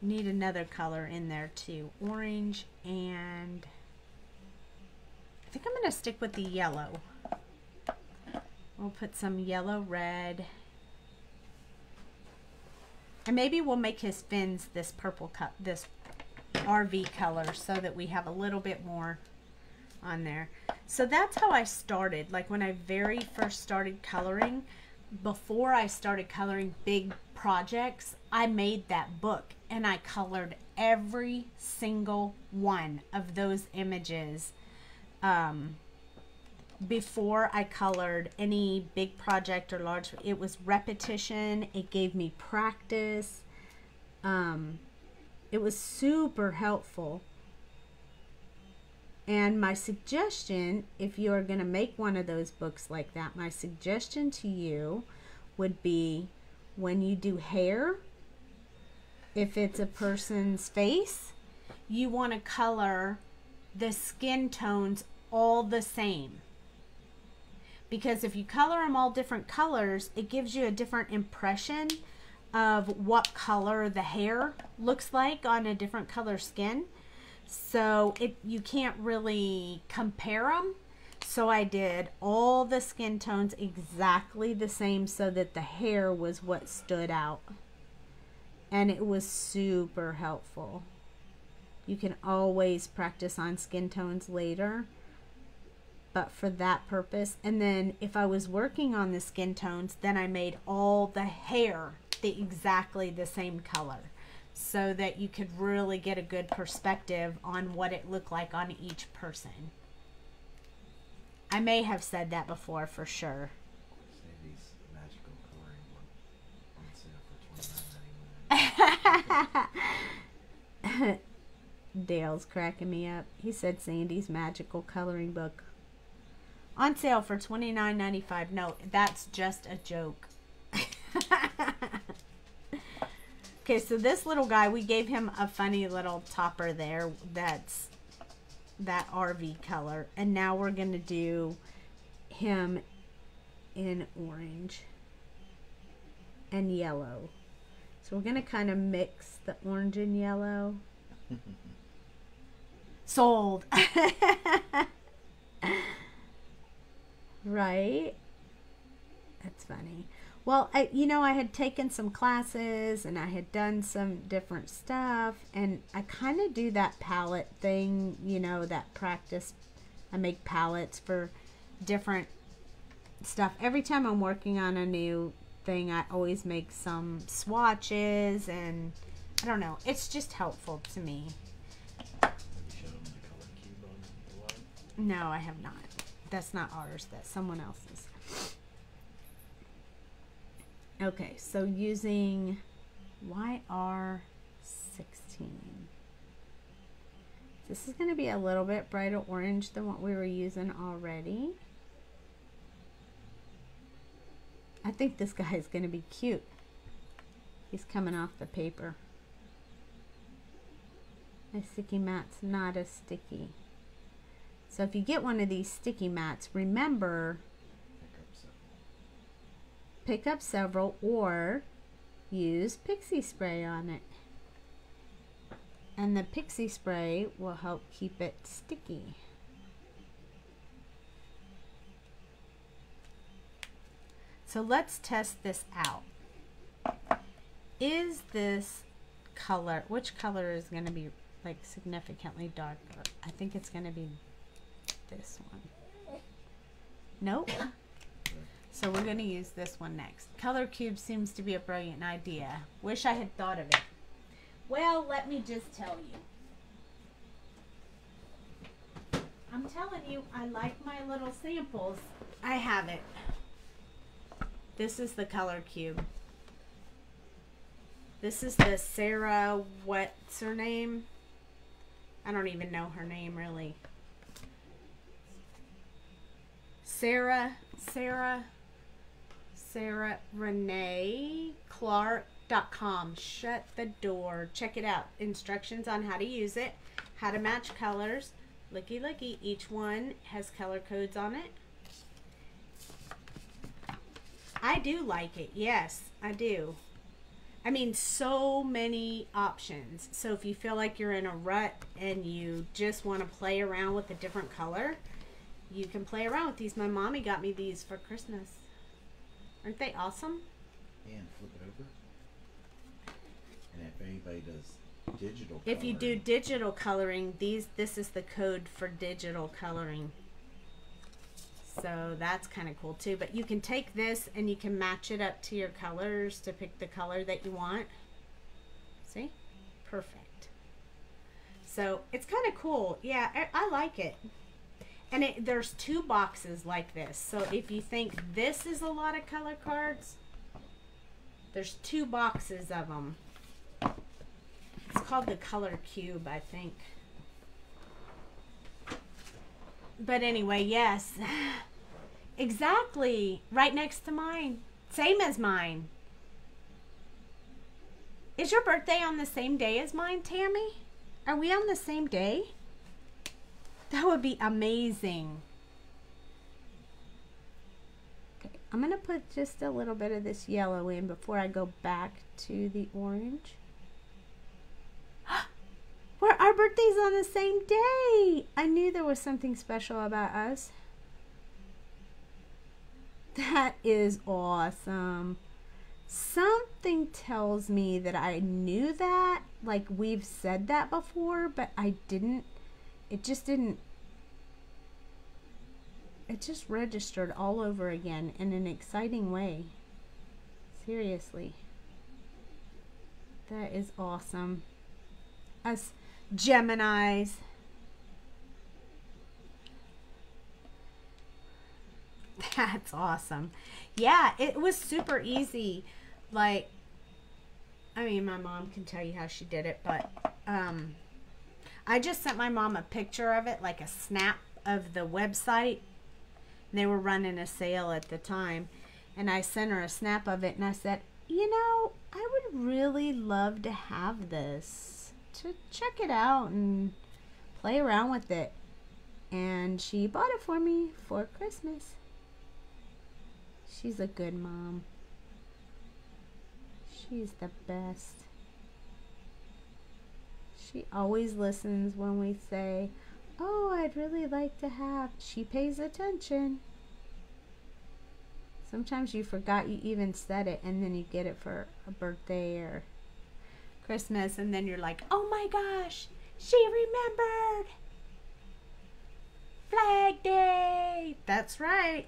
need another color in there too. Orange, and I think I'm going to stick with the yellow. We'll put some yellow, red, and maybe we'll make his fins this purple cut, this RV color, so that we have a little bit more on there. So that's how I started. Like when I very first started coloring, before I started coloring big projects, I made that book and I colored every single one of those images before I colored any big project or large. It was repetition. It gave me practice. It was super helpful. And my suggestion, if you are going to make one of those books like that, my suggestion to you would be when you do hair, if it's a person's face, you want to color the skin tones all the same. Because if you color them all different colors, it gives you a different impression of what color the hair looks like on a different color skin. So you can't really compare them. So I did all the skin tones exactly the same so that the hair was what stood out. And it was super helpful. You can always practice on skin tones later, but for that purpose. And then if I was working on the skin tones, then I made all the hair exactly the same color, so that you could really get a good perspective on what it looked like on each person. I may have said that before for sure. Sandy's magical coloring book on sale for $29.99. Dale's cracking me up. He said Sandy's magical coloring book on sale for $29.95. No, that's just a joke. Okay, so this little guy, we gave him a funny little topper there that's that RV color. And now we're going to do him in orange and yellow. So we're going to kind of mix the orange and yellow. Sold. Right? That's funny. Well, I had taken some classes and I had done some different stuff, and I kind of do that palette thing, that practice. I make palettes for different stuff. Every time I'm working on a new thing, I always make some swatches, and I don't know. It's just helpful to me. Have you shown them the color cube on the line? No, I have not. That's not ours. That's someone else's. Okay, so using YR16. This is going to be a little bit brighter orange than what we were using already. I think this guy is going to be cute. He's coming off the paper. My sticky mat's not as sticky. So if you get one of these sticky mats, remember, pick up several or use pixie spray on it. And the pixie spray will help keep it sticky. So let's test this out. Is this color, which color is going to be like significantly darker? I think it's going to be this one. Nope. So we're going to use this one next. Color cube seems to be a brilliant idea. Wish I had thought of it. Well, let me just tell you. I'm telling you, I like my little samples. I have it. This is the color cube. This is the Sarah, what's her name? I don't even know her name really. Sarah Renee Clark.com. Shut the door. Check it out. Instructions on how to use it, how to match colors. Looky. Each one has color codes on it. I do like it. Yes, I do. I mean, so many options. So if you feel like you're in a rut and you just want to play around with a different color, you can play around with these. My mommy got me these for Christmas. Aren't they awesome? And flip it over. And if anybody does digital coloring. If you do digital coloring, this is the code for digital coloring. So that's kind of cool too. But you can take this and you can match it up to your colors to pick the color that you want. See? Perfect. So it's kind of cool. Yeah, I like it. And there's 2 boxes like this. So if you think this is a lot of color cards, there's 2 boxes of them. It's called the color cube, I think. But anyway, yes. Exactly. Right next to mine. Same as mine. Is your birthday on the same day as mine, Tammy? Are we on the same day? That would be amazing. Okay, I'm going to put just a little bit of this yellow in before I go back to the orange. Our birthday's on the same day. I knew there was something special about us. That is awesome. Something tells me that I knew that. Like we've said that before, but I didn't. It just didn't. It just registered all over again in an exciting way. Seriously. That is awesome. Us Geminis. That's awesome. Yeah, it was super easy. Like, I mean, my mom can tell you how she did it, but I just sent my mom a picture of it, like a snap of the website. They were running a sale at the time, and I sent her a snap of it, and I said, you know, I would really love to have this, to check it out and play around with it. And she bought it for me for Christmas. She's a good mom. She's the best. She always listens when we say, oh, I'd really like to have. She pays attention. Sometimes you forgot you even said it, and then you get it for a birthday or Christmas, and then you're like, oh my gosh, she remembered. Flag Day. That's right.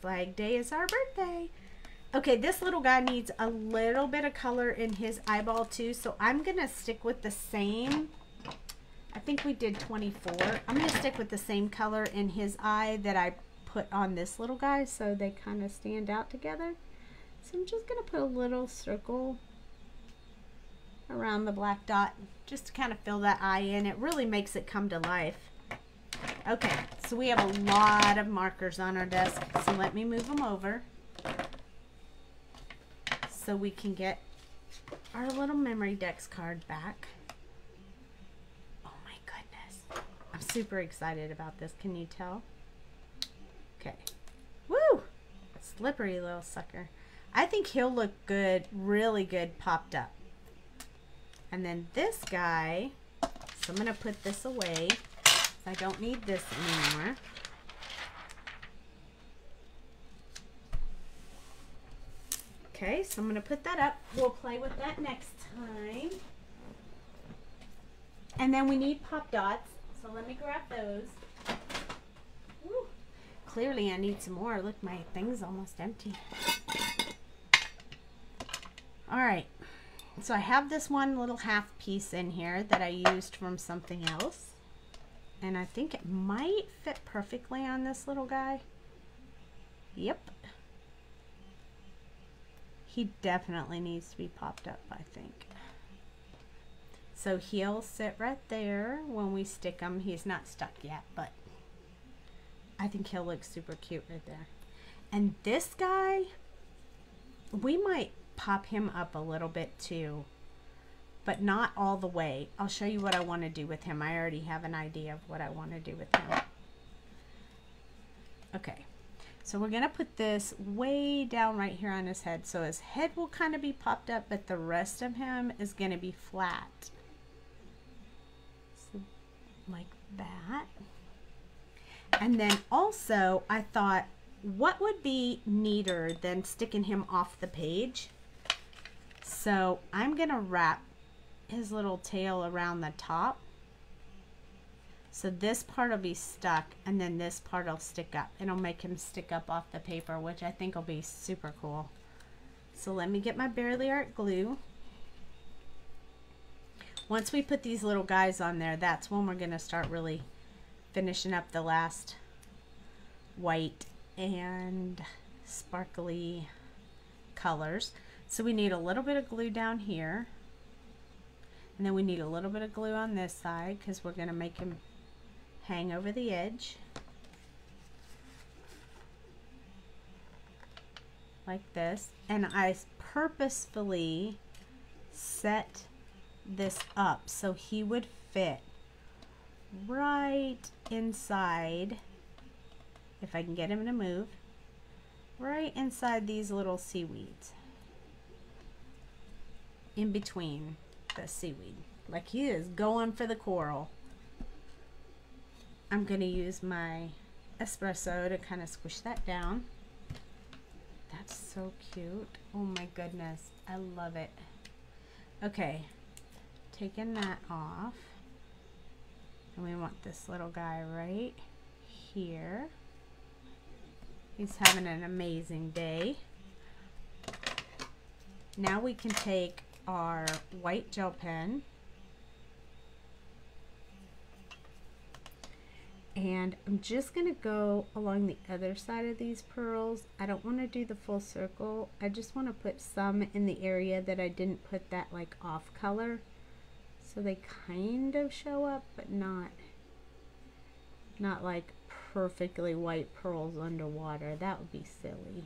Flag Day is our birthday. Okay, this little guy needs a little bit of color in his eyeball too, so I'm going to stick with the same. I think we did 24. I'm going to stick with the same color in his eye that I put on this little guy, so they kind of stand out together. So I'm just going to put a little circle around the black dot just to kind of fill that eye in. It really makes it come to life. Okay, so we have a lot of markers on our desk, so let me move them over so we can get our little memory dex card back. Oh my goodness. I'm super excited about this. Can you tell? Okay. Woo! Slippery little sucker. I think he'll look good, really good popped up. And then this guy, so I'm going to put this away. I don't need this anymore. Okay, so I'm going to put that up. We'll play with that next time. And then we need pop dots. So let me grab those. Woo. Clearly I need some more. Look, my thing's almost empty. Alright. So I have this one little half piece in here that I used from something else. and I think it might fit perfectly on this little guy. Yep. He definitely needs to be popped up, I think. So he'll sit right there when we stick him. He's not stuck yet, but I think he'll look super cute right there. And this guy, we might pop him up a little bit too, but not all the way. I'll show you what I want to do with him. I already have an idea of what I want to do with him. Okay, so we're going to put this way down right here on his head. So his head will kind of be popped up, but the rest of him is going to be flat. So, like that. And then also, I thought, what would be neater than sticking him off the page? So I'm going to wrap his little tail around the top. So this part will be stuck, and then this part will stick up. It'll make him stick up off the paper, which I think will be super cool. So let me get my Barely Art glue. Once we put these little guys on there, that's when we're going to start really finishing up the last white and sparkly colors. So we need a little bit of glue down here, and then we need a little bit of glue on this side because we're going to make him hang over the edge like this. And I purposefully set this up so he would fit right inside, if I can get him to move, right inside these little seaweeds, in between the seaweed, like he is going for the coral. I'm going to use my espresso to kind of squish that down. That's so cute. Oh my goodness, I love it. Okay, taking that off. And we want this little guy right here. He's having an amazing day. Now we can take our white gel pen and I'm just going to go along the other side of these pearls. I don't want to do the full circle. I just want to put some in the area that I didn't put that like off color, so they kind of show up, but not like perfectly white pearls underwater. That would be silly.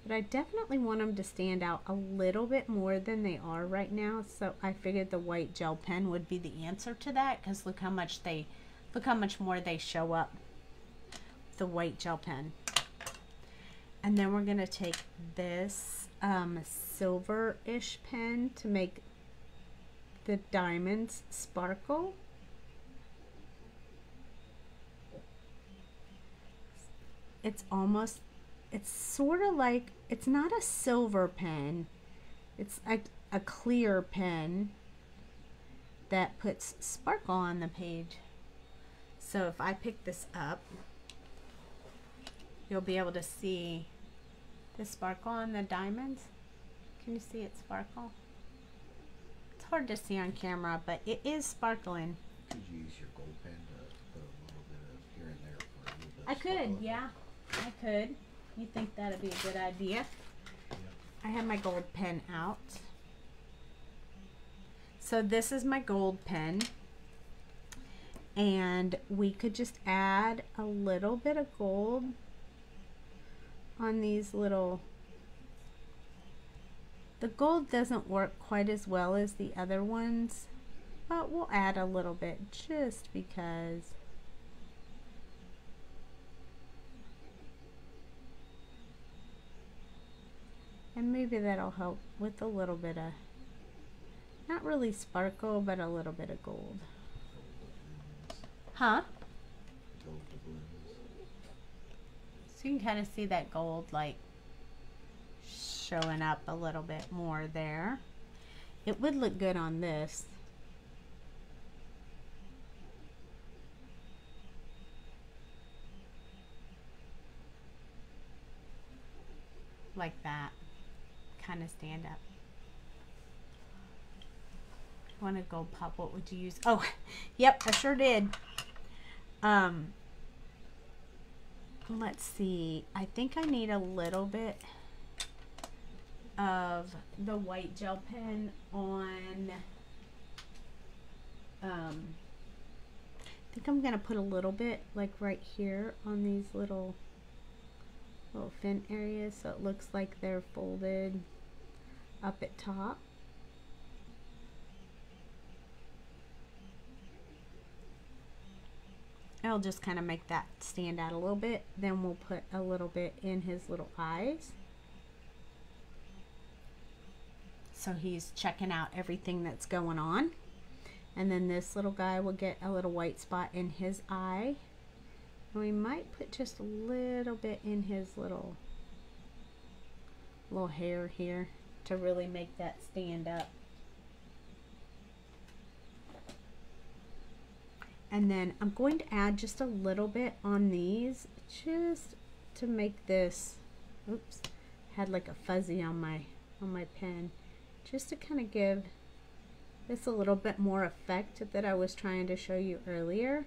But I definitely want them to stand out a little bit more than they are right now. So I figured the white gel pen would be the answer to that, because look how much more they show up with the white gel pen. And then we're gonna take this silver-ish pen to make the diamonds sparkle. It's sort of like, it's not a silver pen, it's a clear pen that puts sparkle on the page. So if I pick this up, you'll be able to see the sparkle on the diamonds. Can you see it sparkle? It's hard to see on camera, but it is sparkling. Could you use your gold pen to put a little bit of here and there for a little bit of I could, sparkle? yeah, I could. You think that'd be a good idea? Yep. I have my gold pen out. So this is my gold pen. And we could just add a little bit of gold on these little... The gold doesn't work quite as well as the other ones, but we'll add a little bit just because. And maybe that'll help with a little bit of, not really sparkle, but a little bit of gold. Huh? Gold doubloons. So you can kind of see that gold like showing up a little bit more there. It would look good on this. Like that. Kind of stand up. want a gold pop, what would you use? Oh, yep, I sure did. Let's see. I think I need a little bit of the white gel pen on, I think I'm gonna put a little bit like right here on these little fin areas, so it looks like they're folded up at top. I'll just kind of make that stand out a little bit. Then we'll put a little bit in his little eyes, so he's checking out everything that's going on. And then this little guy will get a little white spot in his eye. And we might put just a little bit in his little hair here to really make that stand up. And then I'm going to add just a little bit on these, just to make this, oops, had like a fuzzy on my pen, just to kind of give this a little bit more effect that I was trying to show you earlier.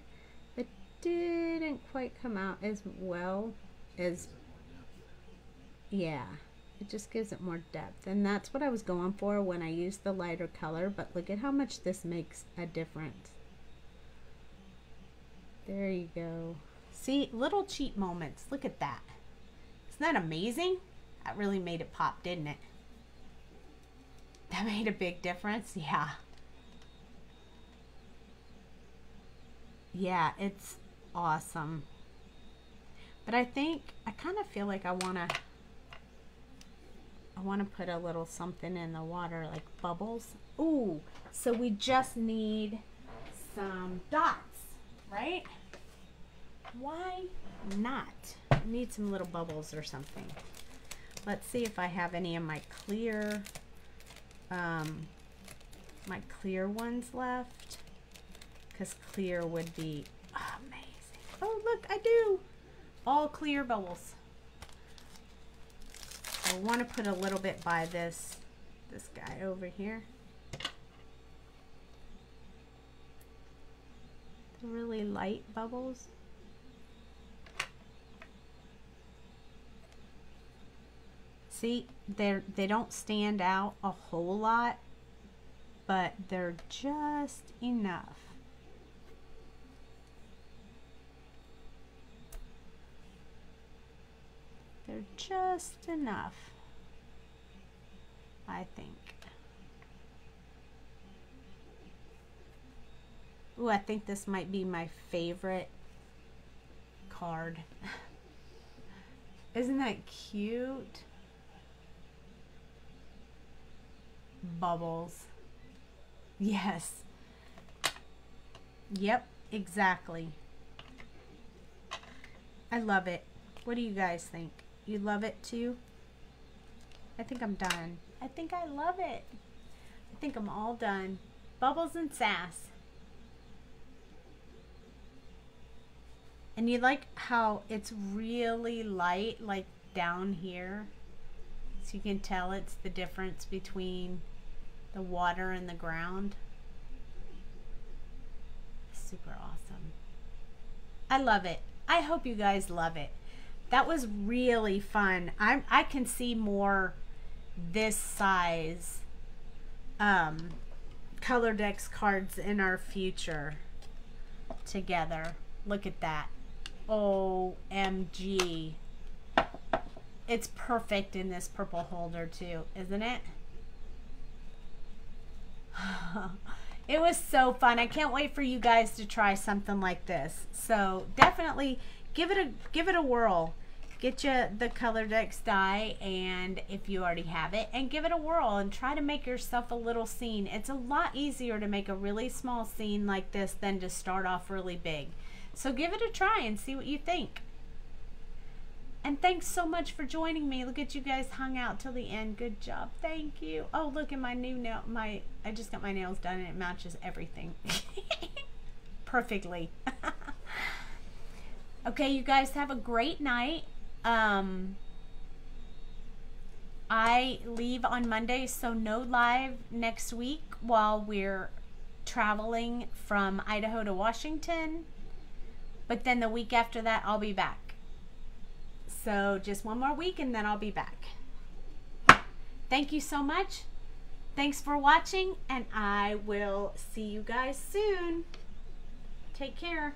It didn't quite come out as well as, yeah, it just gives it more depth, and that's what I was going for when I used the lighter color. But look at how much this makes a difference. There you go. See, little cheat moments. Look at that. Isn't that amazing? That really made it pop, didn't it? That made a big difference. Yeah. Yeah, it's awesome. But I kind of feel like I want to put a little something in the water, like bubbles. Ooh, so we just need some dots. Right? Why not? I need some little bubbles or something. Let's see if I have any of my clear ones left, because clear would be amazing. Oh, look, I do all clear bubbles. I want to put a little bit by this guy over here. Really light bubbles. See, they don't stand out a whole lot, but they're just enough. They're just enough, I think. Ooh, I think this might be my favorite card. Isn't that cute? Bubbles. Yes. Yep, exactly. I love it. What do you guys think? You love it too? I think I'm done. I think I love it. I think I'm all done. Bubbles and sass. And you like how it's really light, like down here. So you can tell it's the difference between the water and the ground. Super awesome. I love it. I hope you guys love it. That was really fun. I can see more this size Colordex cards in our future together. Look at that. OMG. It's perfect in this purple holder too, isn't it? It was so fun. I can't wait for you guys to try something like this. So definitely give it a whirl. Get you the Colordex die, and if you already have it, and give it a whirl and try to make yourself a little scene. It's a lot easier to make a really small scene like this than to start off really big. So give it a try and see what you think. And thanks so much for joining me. Look at you guys hung out till the end. Good job. Thank you. Oh, look at my new nail. I just got my nails done and it matches everything. Perfectly. Okay, you guys have a great night. I leave on Monday, so no live next week while we're traveling from Idaho to Washington, but then the week after that I'll be back. So just one more week and then I'll be back. Thank you so much. Thanks for watching, and I will see you guys soon. Take care.